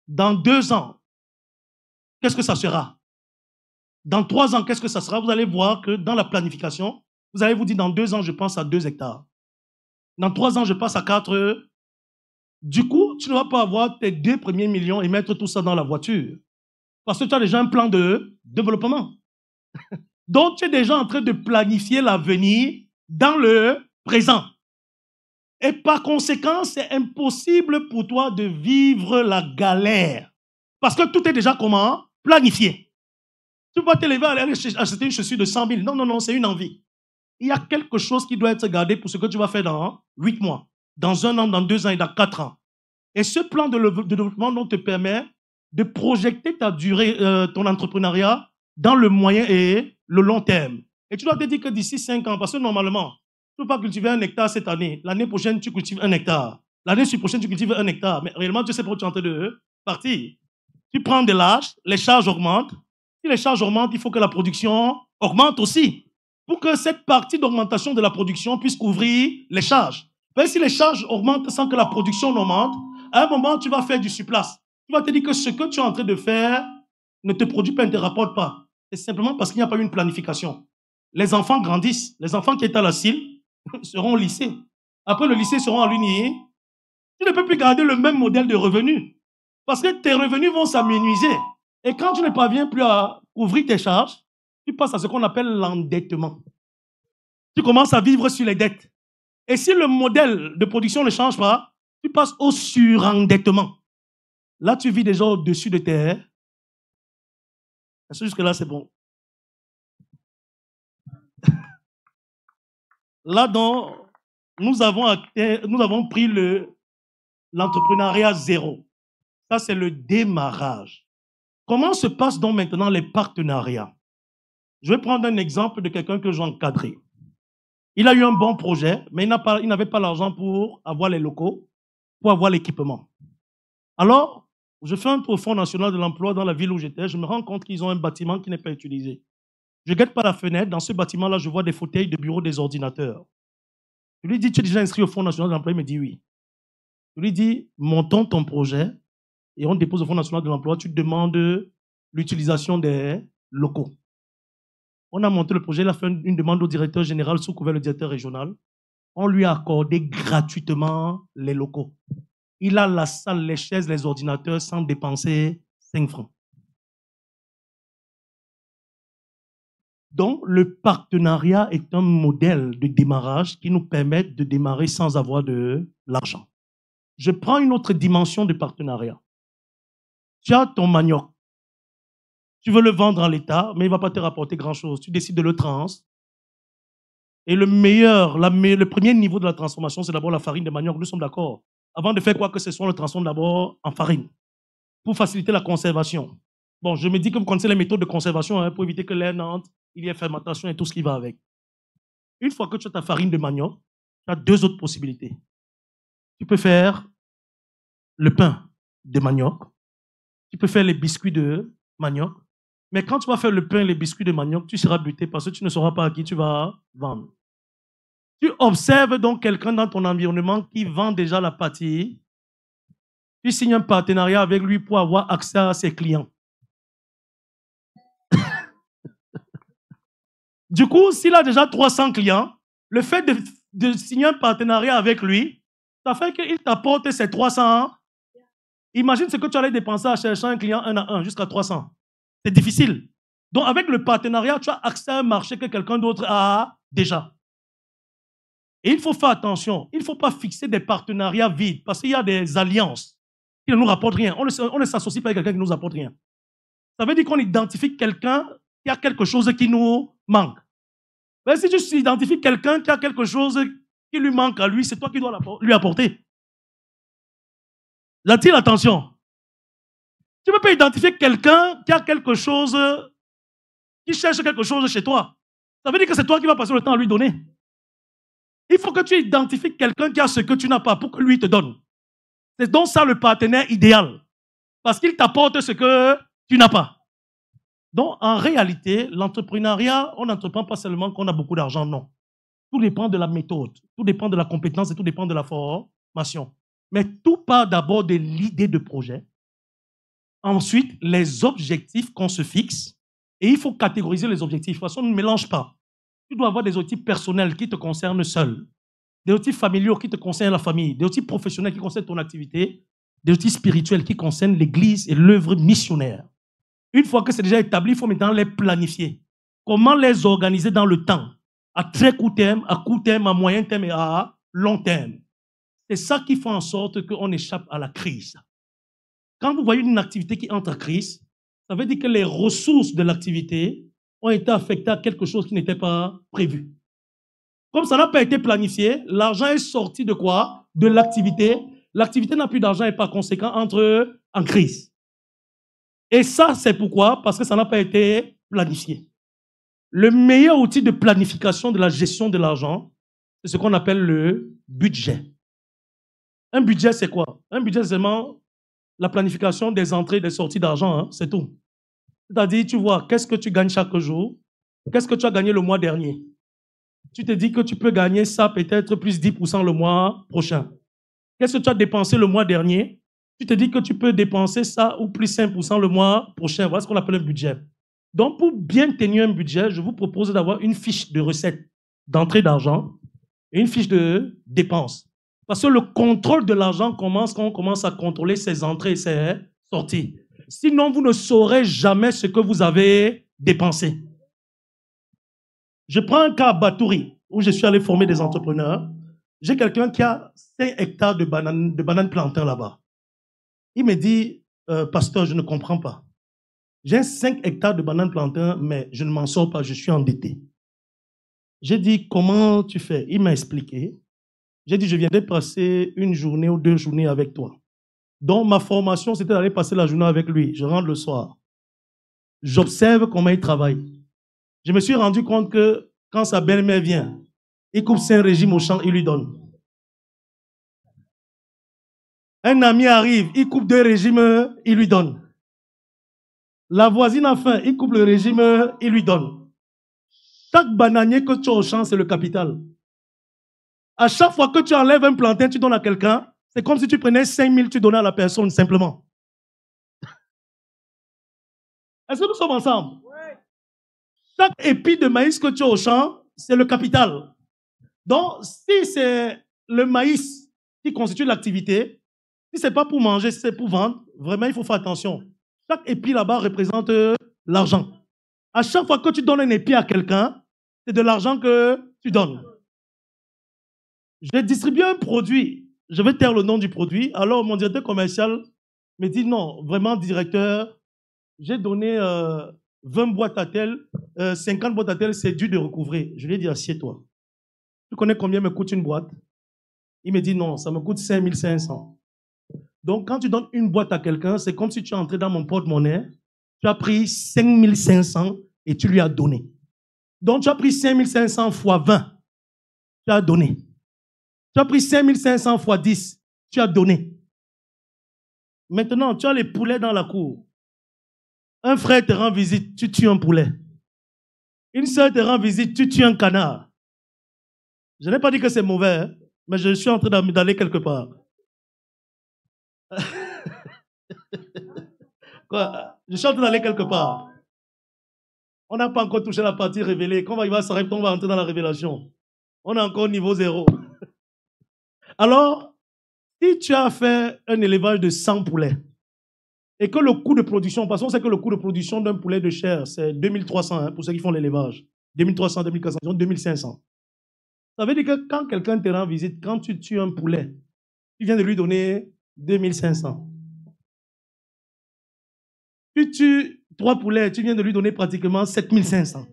dans 2 ans, qu'est-ce que ça sera? Dans 3 ans, qu'est-ce que ça sera? Vous allez voir que dans la planification, vous allez vous dire, dans 2 ans, je pense à 2 hectares. Dans 3 ans, je passe à 4. Du coup, tu ne vas pas avoir tes 2 premiers millions et mettre tout ça dans la voiture. Parce que tu as déjà un plan de développement. Donc, tu es déjà en train de planifier l'avenir dans le présent. Et par conséquent, c'est impossible pour toi de vivre la galère. Parce que tout est déjà comment? Planifié. Tu ne peux pas te lever à aller acheter une chaussure de 100 000. Non, non, non, c'est une envie. Il y a quelque chose qui doit être gardé pour ce que tu vas faire dans 8 mois, dans 1 an, dans 2 ans et dans 4 ans. Et ce plan de développement donc, te permet de projeter ta durée, ton entrepreneuriat dans le moyen et le long terme. Et tu dois te dire que d'ici 5 ans, parce que normalement, tu ne peux pas cultiver 1 hectare cette année. L'année prochaine, tu cultives 1 hectare. L'année prochaine, tu cultives 1 hectare. Mais réellement, tu sais pas où tu es en train de partir. Tu prends de l'âge, les charges augmentent. Si les charges augmentent, il faut que la production augmente aussi. Pour que cette partie d'augmentation de la production puisse couvrir les charges. Mais si les charges augmentent sans que la production augmente, à un moment, tu vas faire du surplace. Tu vas te dire que ce que tu es en train de faire ne te produit pas, ne te rapporte pas. C'est simplement parce qu'il n'y a pas eu une planification. Les enfants grandissent. Les enfants qui étaient à la CIL seront au lycée. Après le lycée, seront en l'UNI. Tu ne peux plus garder le même modèle de revenus. Parce que tes revenus vont s'amenuiser. Et quand tu ne parviens plus à couvrir tes charges, tu passes à ce qu'on appelle l'endettement. Tu commences à vivre sur les dettes. Et si le modèle de production ne change pas, tu passes au surendettement. Là, tu vis déjà au-dessus de tes... Est-ce que jusque-là, c'est bon? Là, nous avons pris l'entrepreneuriat zéro. Ça, c'est le démarrage. Comment se passent donc maintenant les partenariats? Je vais prendre un exemple de quelqu'un que j'ai encadré. Il a eu un bon projet, mais il n'avait pas l'argent pour avoir les locaux, pour avoir l'équipement. Alors, je fais un tour au Fonds national de l'emploi dans la ville où j'étais. Je me rends compte qu'ils ont un bâtiment qui n'est pas utilisé. Je guette par la fenêtre. Dans ce bâtiment-là, je vois des fauteuils de bureau, des ordinateurs. Je lui dis, tu es déjà inscrit au Fonds national de l'emploi? Il me dit oui. Je lui dis, montons ton projet et on dépose au Fonds national de l'emploi. Tu demandes l'utilisation des locaux. On a monté le projet, il a fait une demande au directeur général sous couvert le directeur régional. On lui a accordé gratuitement les locaux. Il a la salle, les chaises, les ordinateurs sans dépenser 5 francs. Donc, le partenariat est un modèle de démarrage qui nous permet de démarrer sans avoir de l'argent. Je prends une autre dimension de partenariat. Tu as ton manioc. Tu veux le vendre en l'état, mais il ne va pas te rapporter grand-chose. Tu décides de le trans. Et le premier niveau de la transformation, c'est d'abord la farine de manioc. Nous sommes d'accord. Avant de faire quoi que ce soit, on le transforme d'abord en farine pour faciliter la conservation. Bon, je me dis que vous connaissez les méthodes de conservation pour éviter que l'air n'entre, il y ait fermentation et tout ce qui va avec. Une fois que tu as ta farine de manioc, tu as deux autres possibilités. Tu peux faire le pain de manioc. Tu peux faire les biscuits de manioc. Mais quand tu vas faire le pain et les biscuits de manioc, tu seras buté parce que tu ne sauras pas à qui tu vas vendre. Tu observes donc quelqu'un dans ton environnement qui vend déjà la pâtisserie. Tu signes un partenariat avec lui pour avoir accès à ses clients. Du coup, s'il a déjà 300 clients, le fait de signer un partenariat avec lui, ça fait qu'il t'apporte ces 300. Imagine ce que tu allais dépenser à chercher un client 1 à 1 jusqu'à 300. C'est difficile. Donc, avec le partenariat, tu as accès à un marché que quelqu'un d'autre a déjà. Et il faut faire attention. Il ne faut pas fixer des partenariats vides parce qu'il y a des alliances qui ne nous rapportent rien. On ne s'associe pas avec quelqu'un qui ne nous apporte rien. Ça veut dire qu'on identifie quelqu'un qui a quelque chose qui nous manque. Mais si tu identifies quelqu'un qui a quelque chose qui lui manque à lui, c'est toi qui dois lui apporter. Attire l'attention. Tu ne peux pas identifier quelqu'un qui a quelque chose, qui cherche quelque chose chez toi. Ça veut dire que c'est toi qui vas passer le temps à lui donner. Il faut que tu identifies quelqu'un qui a ce que tu n'as pas pour que lui te donne. C'est donc ça le partenaire idéal. Parce qu'il t'apporte ce que tu n'as pas. Donc, en réalité, l'entrepreneuriat, on n'entreprend pas seulement qu'on a beaucoup d'argent, non. Tout dépend de la méthode, tout dépend de la compétence et tout dépend de la formation. Mais tout part d'abord de l'idée de projet. Ensuite, les objectifs qu'on se fixe. Et il faut catégoriser les objectifs. De toute façon, ne mélange pas. Tu dois avoir des objectifs personnels qui te concernent seul, des objectifs familiaux qui te concernent la famille, des objectifs professionnels qui concernent ton activité, des objectifs spirituels qui concernent l'Église et l'œuvre missionnaire. Une fois que c'est déjà établi, il faut maintenant les planifier. Comment les organiser dans le temps? À très court terme, à moyen terme et à long terme. C'est ça qui fait en sorte qu'on échappe à la crise. Quand vous voyez une activité qui entre en crise, ça veut dire que les ressources de l'activité ont été affectées à quelque chose qui n'était pas prévu. Comme ça n'a pas été planifié, l'argent est sorti de quoi? De l'activité. L'activité n'a plus d'argent et par conséquent entre en crise. Et ça, c'est pourquoi? Parce que ça n'a pas été planifié. Le meilleur outil de planification de la gestion de l'argent, c'est ce qu'on appelle le budget. Un budget, c'est quoi? Un budget, c'est seulement la planification des entrées et des sorties d'argent, hein, c'est tout. C'est-à-dire, tu vois, qu'est-ce que tu gagnes chaque jour? Qu'est-ce que tu as gagné le mois dernier? Tu te dis que tu peux gagner ça peut-être plus 10% le mois prochain. Qu'est-ce que tu as dépensé le mois dernier? Tu te dis que tu peux dépenser ça ou plus 5% le mois prochain. Voilà ce qu'on appelle un budget. Donc, pour bien tenir un budget, je vous propose d'avoir une fiche de recettes d'entrée d'argent et une fiche de dépenses. Parce que le contrôle de l'argent commence quand on commence à contrôler ses entrées et ses sorties. Sinon, vous ne saurez jamais ce que vous avez dépensé. Je prends un cas à Batouri, où je suis allé former des entrepreneurs. J'ai quelqu'un qui a 5 hectares de bananes plantains là-bas. Il me dit, pasteur, je ne comprends pas. J'ai 5 hectares de bananes plantains, mais je ne m'en sors pas, je suis endetté. J'ai dit, comment tu fais? Il m'a expliqué. J'ai dit, je viendrai passer une journée ou 2 journées avec toi. Donc, ma formation, c'était d'aller passer la journée avec lui. Je rentre le soir. J'observe comment il travaille. Je me suis rendu compte que quand sa belle-mère vient, il coupe 5 régimes au champ, il lui donne. Un ami arrive, il coupe 2 régimes, il lui donne. La voisine a faim, il coupe le régime, il lui donne. Chaque bananier que tu as au champ, c'est le capital. À chaque fois que tu enlèves un plantain, tu donnes à quelqu'un, c'est comme si tu prenais 5 000, tu donnais à la personne simplement. Est-ce que nous sommes ensemble? Chaque épi de maïs que tu as au champ, c'est le capital. Donc, si c'est le maïs qui constitue l'activité, si ce n'est pas pour manger, si c'est pour vendre, vraiment, il faut faire attention. Chaque épi là-bas représente l'argent. À chaque fois que tu donnes un épi à quelqu'un, c'est de l'argent que tu donnes. Je distribue un produit. Je vais taire le nom du produit. Alors, mon directeur commercial me dit, non, vraiment, directeur, j'ai donné 20 boîtes à tel, 50 boîtes à tel, c'est dur de recouvrer. Je lui ai dit, assieds-toi. Tu connais combien me coûte une boîte? Il me dit, non, ça me coûte 5 500. Donc, quand tu donnes une boîte à quelqu'un, c'est comme si tu es entré dans mon porte-monnaie, tu as pris 5 500 et tu lui as donné. Donc, tu as pris 5 500 fois 20, tu as donné. Tu as pris 5 500 fois 10, tu as donné. Maintenant, tu as les poulets dans la cour. Un frère te rend visite, tu tues un poulet. Une soeur te rend visite, tu tues un canard. Je n'ai pas dit que c'est mauvais, hein, mais je suis en train d'aller quelque part. Quoi? Je suis en train d'aller quelque part. On n'a pas encore touché la partie révélée. Quand il va s'arrêter, on va entrer dans la révélation. On est encore au niveau 0. Alors, si tu as fait un élevage de 100 poulets et que le coût de production, parce qu'on sait que le coût de production d'un poulet de chair, c'est 2300 hein, pour ceux qui font l'élevage. 2300, 2400, 2500. Ça veut dire que quand quelqu'un te rend visite, quand tu tues un poulet, tu viens de lui donner 2500. Tu tues 3 poulets, tu viens de lui donner pratiquement 7500.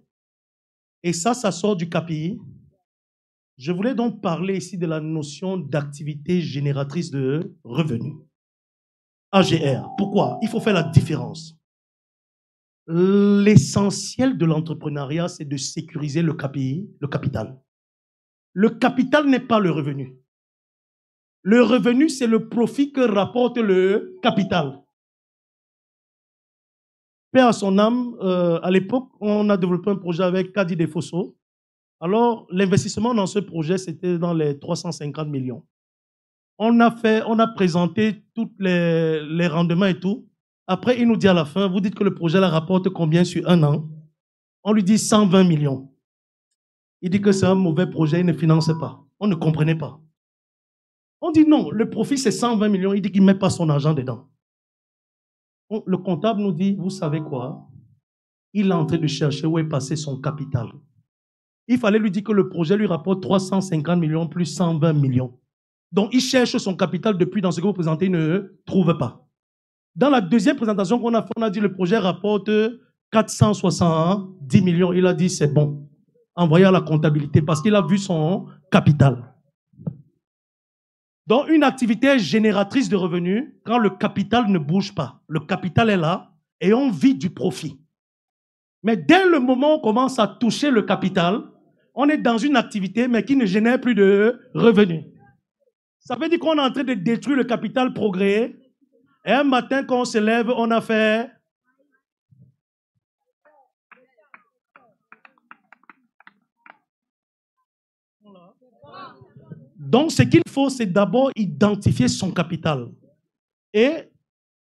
Et ça sort du KPI. Je voulais donc parler ici de la notion d'activité génératrice de revenus. AGR. Pourquoi? Il faut faire la différence. L'essentiel de l'entrepreneuriat, c'est de sécuriser le KPI, le capital. Le capital n'est pas le revenu. Le revenu, c'est le profit que rapporte le capital. Paix à son âme, à l'époque, on a développé un projet avec Kadi Defosso. Alors, l'investissement dans ce projet, c'était dans les 350 millions. On a présenté tous les rendements et tout. Après, il nous dit à la fin, vous dites que le projet la rapporte combien sur 1 an? On lui dit 120 millions. Il dit que c'est un mauvais projet, il ne finançait pas. On ne comprenait pas. On dit non, le profit c'est 120 millions, il dit qu'il ne met pas son argent dedans. Le comptable nous dit, vous savez quoi? Il est en train de chercher où est passé son capital. Il fallait lui dire que le projet lui rapporte 350 millions plus 120 millions. Donc, il cherche son capital depuis dans ce que vous présentez, il ne trouve pas. Dans la deuxième présentation qu'on a fait, on a dit que le projet rapporte 470 millions. Il a dit, c'est bon. Envoyé à la comptabilité parce qu'il a vu son capital. Donc, une activité génératrice de revenus, quand le capital ne bouge pas, le capital est là et on vit du profit. Mais dès le moment où on commence à toucher le capital, on est dans une activité mais qui ne génère plus de revenus. Ça veut dire qu'on est en train de détruire le capital progrès. Et un matin, quand on se lève, on a fait... Donc, ce qu'il faut, c'est d'abord identifier son capital. Et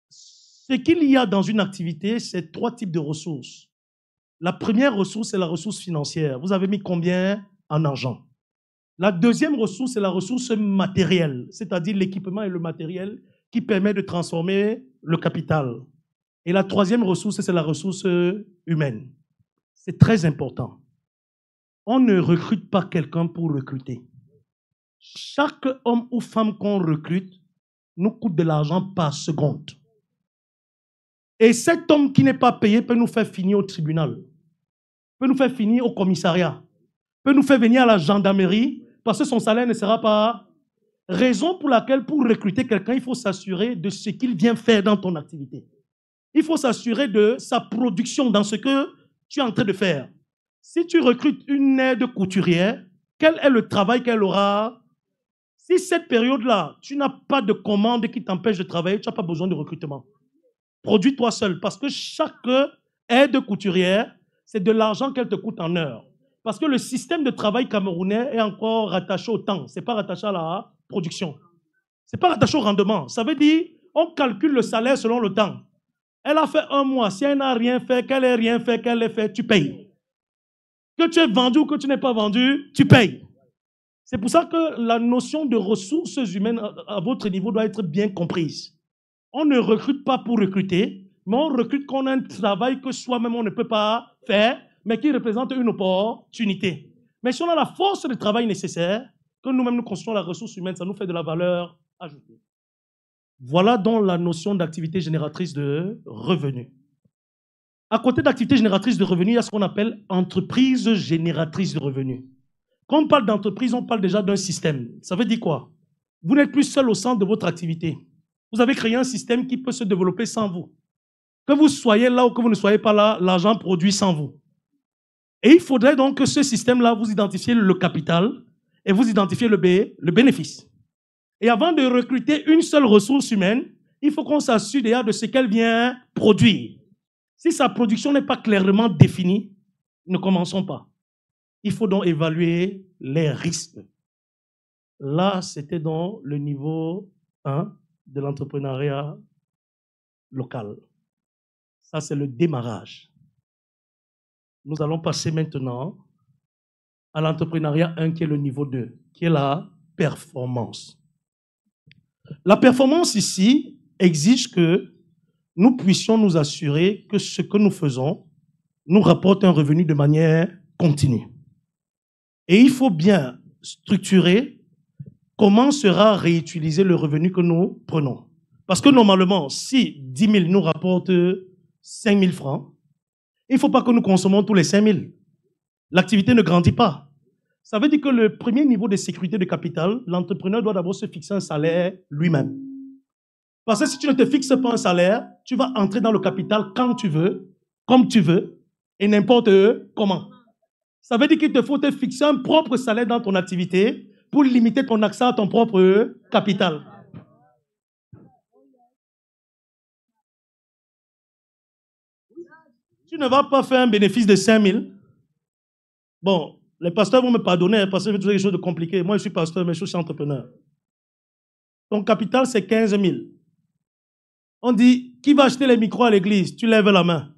ce qu'il y a dans une activité, c'est 3 types de ressources. La première ressource, c'est la ressource financière. Vous avez mis combien en argent? La deuxième ressource, c'est la ressource matérielle, c'est-à-dire l'équipement et le matériel qui permet de transformer le capital. Et la troisième ressource, c'est la ressource humaine. C'est très important. On ne recrute pas quelqu'un pour recruter. Chaque homme ou femme qu'on recrute nous coûte de l'argent par seconde. Et cet homme qui n'est pas payé peut nous faire finir au tribunal, peut nous faire finir au commissariat, peut nous faire venir à la gendarmerie parce que son salaire ne sera pas... Raison pour laquelle, pour recruter quelqu'un, il faut s'assurer de ce qu'il vient faire dans ton activité. Il faut s'assurer de sa production dans ce que tu es en train de faire. Si tu recrutes une aide couturière, quel est le travail qu'elle aura? Si cette période-là, tu n'as pas de commande qui t'empêche de travailler, tu n'as pas besoin de recrutement. Produis-toi seul, parce que chaque aide couturière, c'est de l'argent qu'elle te coûte en heure. Parce que le système de travail camerounais est encore rattaché au temps, ce n'est pas rattaché à la production. Ce n'est pas rattaché au rendement. Ça veut dire, on calcule le salaire selon le temps. Elle a fait un mois, si elle n'a rien fait, qu'elle n'ait rien fait, qu'elle ait fait, tu payes. Que tu aies vendu ou que tu n'aies pas vendu, tu payes. C'est pour ça que la notion de ressources humaines à votre niveau doit être bien comprise. On ne recrute pas pour recruter, mais on recrute quand on a un travail que soi-même on ne peut pas faire, mais qui représente une opportunité. Mais si on a la force de travail nécessaire, que nous-mêmes nous construisons la ressource humaine, ça nous fait de la valeur ajoutée. Voilà donc la notion d'activité génératrice de revenus. À côté d'activité génératrice de revenus, il y a ce qu'on appelle entreprise génératrice de revenus. Quand on parle d'entreprise, on parle déjà d'un système. Ça veut dire quoi? Vous n'êtes plus seul au centre de votre activité. Vous avez créé un système qui peut se développer sans vous. Que vous soyez là ou que vous ne soyez pas là, l'argent produit sans vous. Et il faudrait donc que ce système-là, vous identifiez le capital et vous identifiez le bénéfice. Et avant de recruter une seule ressource humaine, il faut qu'on s'assure déjà de ce qu'elle vient produire. Si sa production n'est pas clairement définie, ne commençons pas. Il faut donc évaluer les risques. Là, c'était dans le niveau 1 de l'entrepreneuriat local. Ça, c'est le démarrage. Nous allons passer maintenant à l'entrepreneuriat 1 qui est le niveau 2, qui est la performance. La performance ici exige que nous puissions nous assurer que ce que nous faisons nous rapporte un revenu de manière continue. Et il faut bien structurer comment sera réutilisé le revenu que nous prenons. Parce que normalement, si 10 000 nous rapporte 5 000 francs, il ne faut pas que nous consommons tous les 5 000. L'activité ne grandit pas. Ça veut dire que le premier niveau de sécurité de capital, l'entrepreneur doit d'abord se fixer un salaire lui-même. Parce que si tu ne te fixes pas un salaire, tu vas entrer dans le capital quand tu veux, comme tu veux, et n'importe comment. Ça veut dire qu'il te faut te fixer un propre salaire dans ton activité pour limiter ton accès à ton propre capital. Tu ne vas pas faire un bénéfice de 5 000. Bon, les pasteurs vont me pardonner parce que je fais quelque chose de compliqué. Moi, je suis pasteur, mais je suis entrepreneur. Ton capital, c'est 15 000. On dit, qui va acheter les micros à l'église? Tu lèves la main.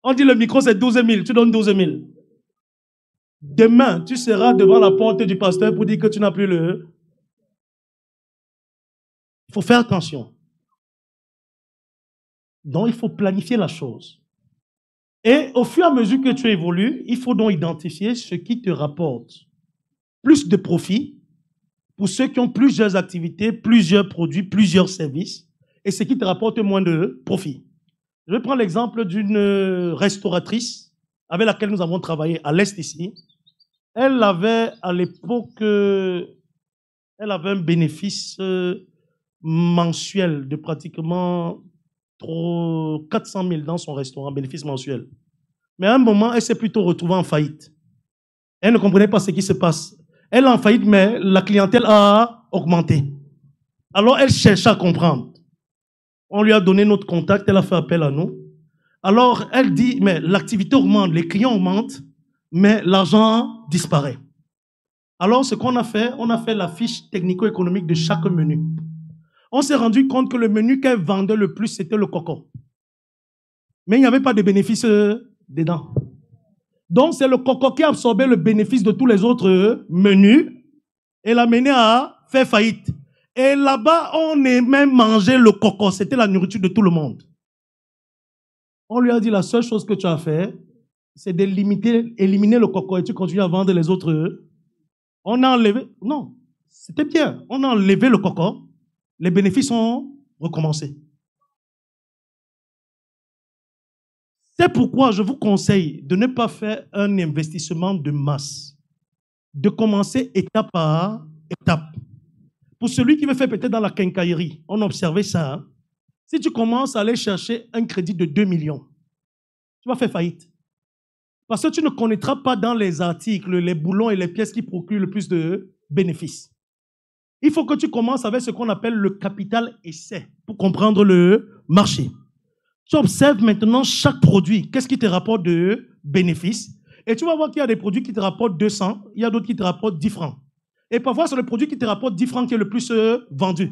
On dit, le micro, c'est 12 000. Tu donnes 12 000. Demain, tu seras devant la porte du pasteur pour dire que tu n'as plus le... Il faut faire attention. Donc, il faut planifier la chose. Et au fur et à mesure que tu évolues, il faut donc identifier ce qui te rapporte plus de profit pour ceux qui ont plusieurs activités, plusieurs produits, plusieurs services, et ce qui te rapporte moins de profit. Je vais prendre l'exemple d'une restauratrice avec laquelle nous avons travaillé à l'Est ici. Elle avait à l'époque, elle avait un bénéfice mensuel de pratiquement 400 000 dans son restaurant, bénéfice mensuel. Mais à un moment, elle s'est plutôt retrouvée en faillite. Elle ne comprenait pas ce qui se passe. Elle est en faillite, mais la clientèle a augmenté. Alors, elle cherchait à comprendre. On lui a donné notre contact, elle a fait appel à nous. Alors, elle dit, mais l'activité augmente, les clients augmentent, mais l'argent disparaît. Alors, ce qu'on a fait, on a fait la fiche technico-économique de chaque menu. On s'est rendu compte que le menu qu'elle vendait le plus, c'était le coco. Mais il n'y avait pas de bénéfice dedans. Donc, c'est le coco qui a absorbé le bénéfice de tous les autres menus et l'a mené à faire faillite. Et là-bas, on aimait manger le coco. C'était la nourriture de tout le monde. On lui a dit, la seule chose que tu as fait, c'est d'éliminer le coco et tu continues à vendre les autres. On a enlevé... Non, c'était bien. On a enlevé le coco. Les bénéfices ont recommencé. C'est pourquoi je vous conseille de ne pas faire un investissement de masse, de commencer étape par étape. Pour celui qui veut faire peut-être dans la quincaillerie, on a observé ça. Hein? Si tu commences à aller chercher un crédit de 2 millions, tu vas faire faillite. Parce que tu ne connaîtras pas dans les articles, les boulons et les pièces qui procurent le plus de bénéfices. Il faut que tu commences avec ce qu'on appelle le capital essai pour comprendre le marché. Tu observes maintenant chaque produit, qu'est-ce qui te rapporte de bénéfices. Et tu vas voir qu'il y a des produits qui te rapportent 200, il y a d'autres qui te rapportent 10 francs. Et parfois, c'est le produit qui te rapporte 10 francs qui est le plus vendu.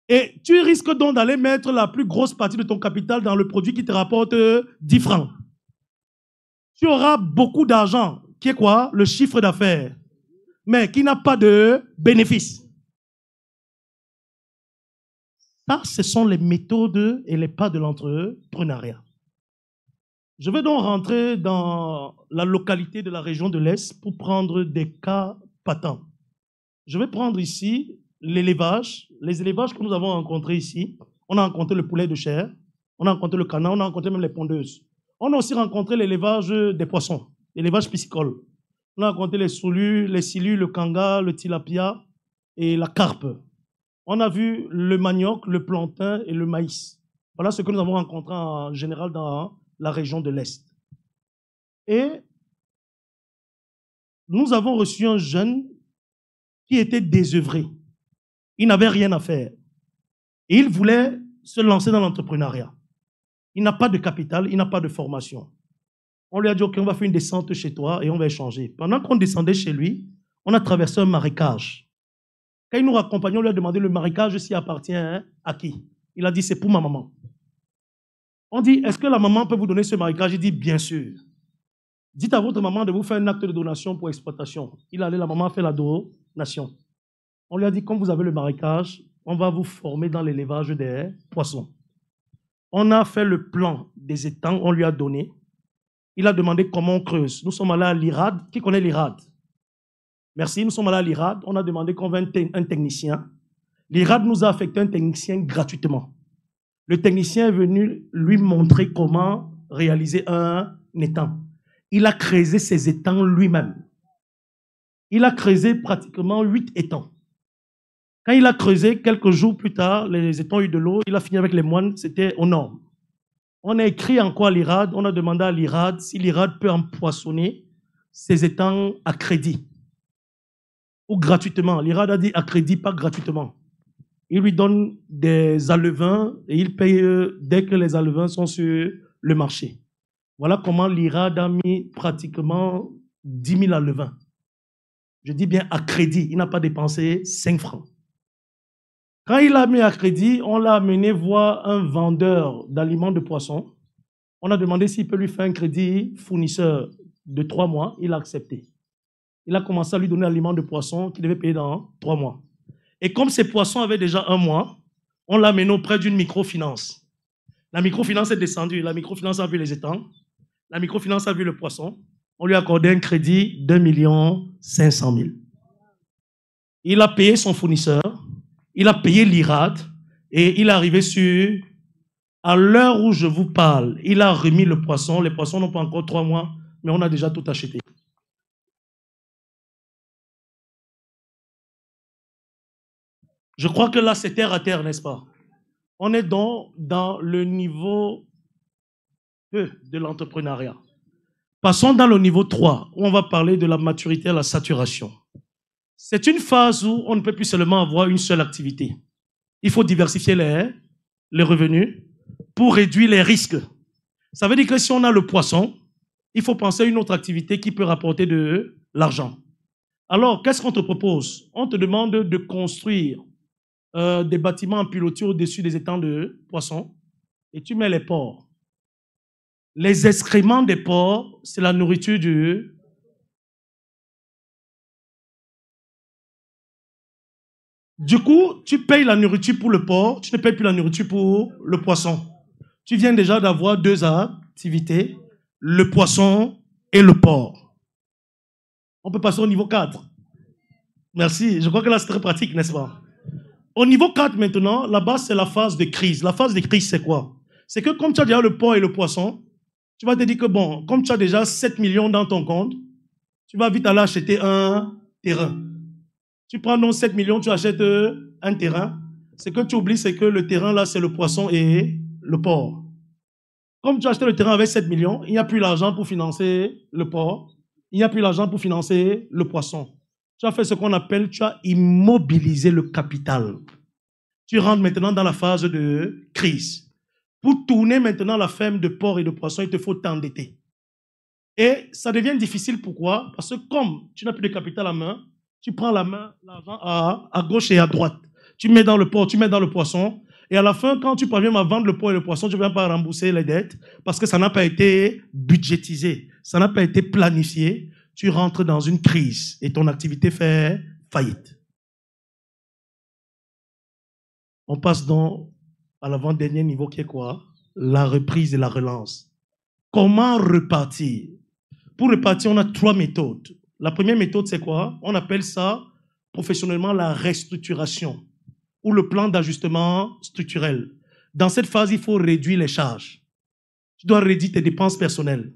Et tu risques donc d'aller mettre la plus grosse partie de ton capital dans le produit qui te rapporte 10 francs. Tu auras beaucoup d'argent, qui est quoi? Le chiffre d'affaires, mais qui n'a pas de bénéfice. Ça, ce sont les méthodes et les pas de l'entrepreneuriat. Je vais donc rentrer dans la localité de la région de l'Est pour prendre des cas patents. Je vais prendre ici l'élevage, les élevages que nous avons rencontrés ici. On a rencontré le poulet de chair, on a rencontré le canard, on a rencontré même les pondeuses. On a aussi rencontré l'élevage des poissons, l'élevage piscicole. On a rencontré les soulus, les silus, le kanga, le tilapia et la carpe. On a vu le manioc, le plantain et le maïs. Voilà ce que nous avons rencontré en général dans la région de l'Est. Et nous avons reçu un jeune qui était désœuvré. Il n'avait rien à faire. Et il voulait se lancer dans l'entrepreneuriat. Il n'a pas de capital, il n'a pas de formation. On lui a dit, OK, on va faire une descente chez toi et on va échanger. Pendant qu'on descendait chez lui, on a traversé un marécage. Quand il nous raccompagnait, on lui a demandé, le marécage s'y appartient à qui? Il a dit, c'est pour ma maman. On dit, est-ce que la maman peut vous donner ce marécage? Il dit, bien sûr. Dites à votre maman de vous faire un acte de donation pour exploitation. Il allait, la maman a fait la donation. On lui a dit, comme vous avez le marécage, on va vous former dans l'élevage des poissons. On a fait le plan des étangs, on lui a donné. Il a demandé comment on creuse. Nous sommes allés à l'IRAD. Qui connaît l'IRAD? Merci, nous sommes allés à l'IRAD. On a demandé qu'on veut un technicien. L'IRAD nous a affecté un technicien gratuitement. Le technicien est venu lui montrer comment réaliser un étang. Il a creusé ses étangs lui-même. Il a creusé pratiquement 8 étangs. Quand il a creusé, quelques jours plus tard, les étangs ont eu de l'eau, il a fini avec les moines, c'était aux normes. On a écrit encore à l'IRAD, on a demandé à l'IRAD si l'IRAD peut empoissonner ses étangs à crédit ou gratuitement. L'IRAD a dit à crédit, pas gratuitement. Il lui donne des alevins et il paye dès que les alevins sont sur le marché. Voilà comment l'IRAD a mis pratiquement 10 000 alevins. Je dis bien à crédit, il n'a pas dépensé 5 francs. Quand il a mis à crédit, on l'a amené voir un vendeur d'aliments de poissons. On a demandé s'il peut lui faire un crédit fournisseur de 3 mois. Il a accepté. Il a commencé à lui donner l'aliments de poissons qu'il devait payer dans 3 mois. Et comme ces poissons avaient déjà 1 mois, on l'a amené auprès d'une microfinance. La microfinance est descendue. La microfinance a vu les étangs. La microfinance a vu le poisson. On lui a accordé un crédit d'1 500 000. Il a payé son fournisseur. Il a payé l'IRAD et il est arrivé sur, à l'heure où je vous parle, il a remis le poisson. Les poissons n'ont pas encore 3 mois, mais on a déjà tout acheté. Je crois que là, c'est terre à terre, n'est-ce pas? On est donc dans le niveau 2 de l'entrepreneuriat. Passons dans le niveau 3, où on va parler de la maturité à la saturation. C'est une phase où on ne peut plus seulement avoir une seule activité. Il faut diversifier les revenus pour réduire les risques. Ça veut dire que si on a le poisson, il faut penser à une autre activité qui peut rapporter de l'argent. Alors, qu'est-ce qu'on te propose? On te demande de construire des bâtiments en pilotis au-dessus des étangs de poissons et tu mets les porcs. Les excréments des porcs, c'est la nourriture du... Du coup, tu payes la nourriture pour le porc, tu ne payes plus la nourriture pour le poisson. Tu viens déjà d'avoir 2 activités, le poisson et le porc. On peut passer au niveau 4. Merci, je crois que là c'est très pratique, n'est-ce pas? Au niveau 4 maintenant, là-bas c'est la phase de crise. La phase de crise c'est quoi? c'est que comme tu as déjà le porc et le poisson, tu vas te dire que bon, comme tu as déjà 7 millions dans ton compte, tu vas vite aller acheter un terrain. Tu prends donc 7 millions, tu achètes un terrain. Ce que tu oublies, c'est que le terrain là, c'est le poisson et le porc. Comme tu as acheté le terrain avec 7 millions, il n'y a plus l'argent pour financer le porc. Il n'y a plus l'argent pour financer le poisson. Tu as fait ce qu'on appelle, tu as immobilisé le capital. Tu rentres maintenant dans la phase de crise. Pour tourner maintenant la ferme de porc et de poisson, il te faut t'endetter. Et ça devient difficile, pourquoi? Parce que comme tu n'as plus de capital à main, tu prends l'argent à gauche et à droite. Tu mets dans le porc, tu mets dans le poisson. Et à la fin, quand tu parviens à vendre le porc et le poisson, tu ne viens pas rembourser les dettes parce que ça n'a pas été budgétisé, ça n'a pas été planifié. Tu rentres dans une crise et ton activité fait faillite. On passe donc à l'avant-dernier niveau qui est quoi? La reprise et la relance. Comment repartir? Pour repartir, on a 3 méthodes. La première méthode, c'est quoi? On appelle ça professionnellement la restructuration ou le plan d'ajustement structurel. Dans cette phase, il faut réduire les charges. Tu dois réduire tes dépenses personnelles.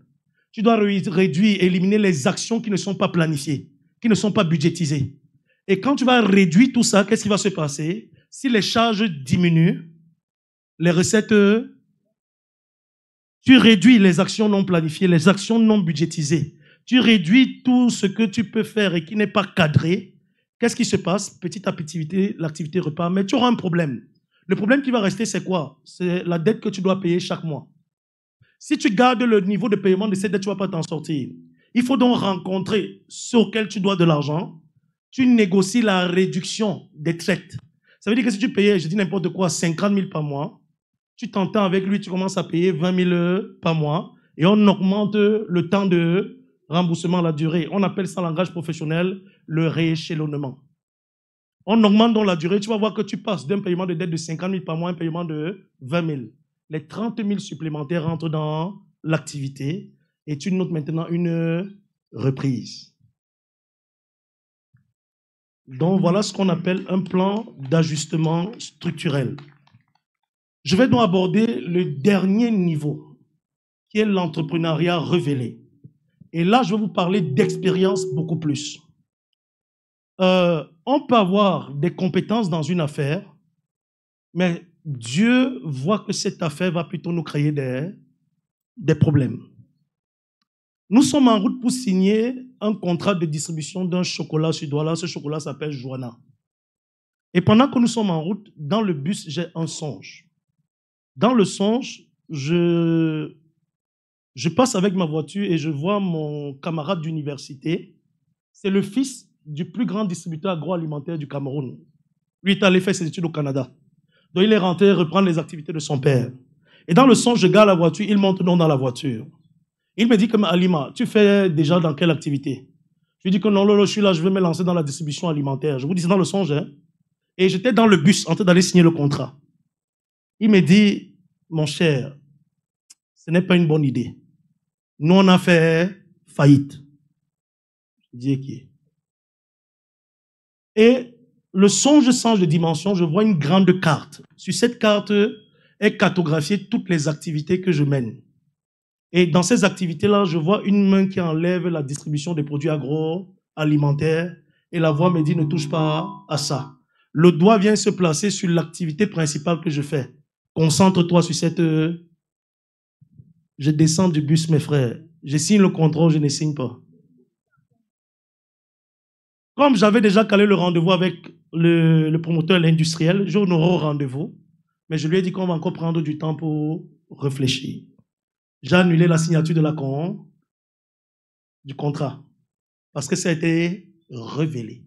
Tu dois réduire, éliminer les actions qui ne sont pas planifiées, qui ne sont pas budgétisées. Et quand tu vas réduire tout ça, qu'est-ce qui va se passer? Si les charges diminuent, les recettes, tu réduis les actions non planifiées, les actions non budgétisées. Tu réduis tout ce que tu peux faire et qui n'est pas cadré. Qu'est-ce qui se passe? Petit à petit, l'activité repart, mais tu auras un problème. Le problème qui va rester, c'est quoi? C'est la dette que tu dois payer chaque mois. Si tu gardes le niveau de paiement de cette dette, tu ne vas pas t'en sortir. Il faut donc rencontrer ceux auxquels tu dois de l'argent. Tu négocies la réduction des traites. Ça veut dire que si tu payais, je dis n'importe quoi, 50 000 par mois, tu t'entends avec lui, tu commences à payer 20 000 par mois et on augmente le temps de remboursement, la durée. On appelle ça en langage professionnel le rééchelonnement. On augmente donc la durée, tu vas voir que tu passes d'un paiement de dette de 50 000 par mois à un paiement de 20 000. Les 30 000 supplémentaires rentrent dans l'activité et tu notes maintenant une reprise. Donc voilà ce qu'on appelle un plan d'ajustement structurel. Je vais donc aborder le dernier niveau, qui est l'entrepreneuriat révélé. Et là, je vais vous parler d'expérience beaucoup plus. On peut avoir des compétences dans une affaire, mais Dieu voit que cette affaire va plutôt nous créer des problèmes. Nous sommes en route pour signer un contrat de distribution d'un chocolat sur Douala. Ce chocolat s'appelle Joanna. Et pendant que nous sommes en route, dans le bus, j'ai un songe. Dans le songe, je passe avec ma voiture et je vois mon camarade d'université. C'est le fils du plus grand distributeur agroalimentaire du Cameroun. Lui est allé faire ses études au Canada. Donc il est rentré reprendre les activités de son père. Et dans le songe, je garde la voiture, il monte donc dans la voiture. Il me dit que Alima, tu fais déjà dans quelle activité? Je lui dis que non, Lolo, je suis là, je vais me lancer dans la distribution alimentaire. Je vous dis, c'est dans le songe. Hein? Et j'étais dans le bus en train d'aller signer le contrat. Il me dit, mon cher, ce n'est pas une bonne idée. Nous, on a fait faillite. Je dis, ok. Et le songe change de dimension, je vois une grande carte. Sur cette carte est cartographiée toutes les activités que je mène. Et dans ces activités-là, je vois une main qui enlève la distribution des produits agroalimentaires et la voix me dit, ne touche pas à ça. Le doigt vient se placer sur l'activité principale que je fais. Concentre-toi sur cette... Je descends du bus, mes frères. Je signe le contrat, je ne signe pas. Comme j'avais déjà calé le rendez-vous avec le promoteur, l'industriel, je n'aurai au rendez-vous, mais je lui ai dit qu'on va encore prendre du temps pour réfléchir. J'ai annulé la signature du contrat parce que ça a été révélé.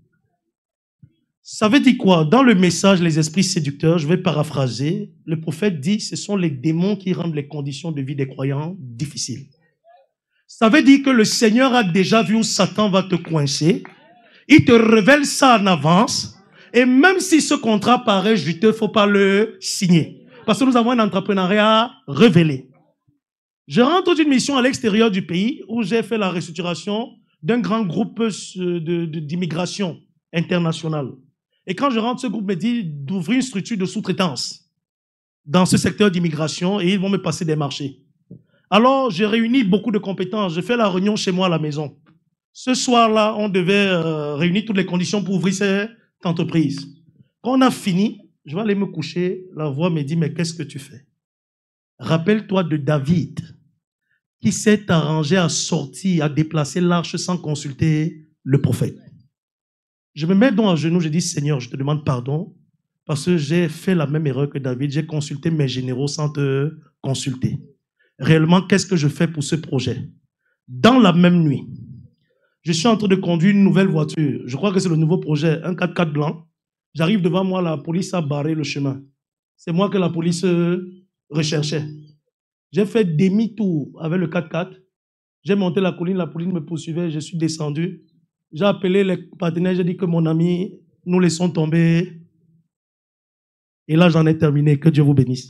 Ça veut dire quoi? Dans le message, les esprits séducteurs, je vais paraphraser, le prophète dit ce sont les démons qui rendent les conditions de vie des croyants difficiles. Ça veut dire que le Seigneur a déjà vu où Satan va te coincer. Il te révèle ça en avance. Et même si ce contrat paraît juteux, il ne faut pas le signer. Parce que nous avons un entrepreneuriat révélé. Je rentre d'une mission à l'extérieur du pays où j'ai fait la restructuration d'un grand groupe d'immigration internationale. Et quand je rentre, ce groupe me dit d'ouvrir une structure de sous-traitance. dans ce secteur d'immigration et ils vont me passer des marchés. Alors, j'ai réuni beaucoup de compétences. Je fais la réunion chez moi à la maison. Ce soir-là, on devait réunir toutes les conditions pour ouvrir cette entreprise. Quand on a fini, je vais aller me coucher. La voix me dit, mais qu'est-ce que tu fais? Rappelle-toi de David, qui s'est arrangé à sortir, à déplacer l'arche sans consulter le prophète. Je me mets donc à genoux, je dis, Seigneur, je te demande pardon, parce que j'ai fait la même erreur que David, j'ai consulté mes généraux sans te consulter. Réellement, qu'est-ce que je fais pour ce projet? Dans la même nuit, je suis en train de conduire une nouvelle voiture. Je crois que c'est le nouveau projet, un 4x4 blanc. J'arrive devant moi, la police a barré le chemin. C'est moi que la police recherchait. J'ai fait demi-tour avec le 4x4. J'ai monté la colline me poursuivait, je suis descendu. J'ai appelé les partenaires, j'ai dit que mon ami, nous laissons tomber. Et là, j'en ai terminé. Que Dieu vous bénisse.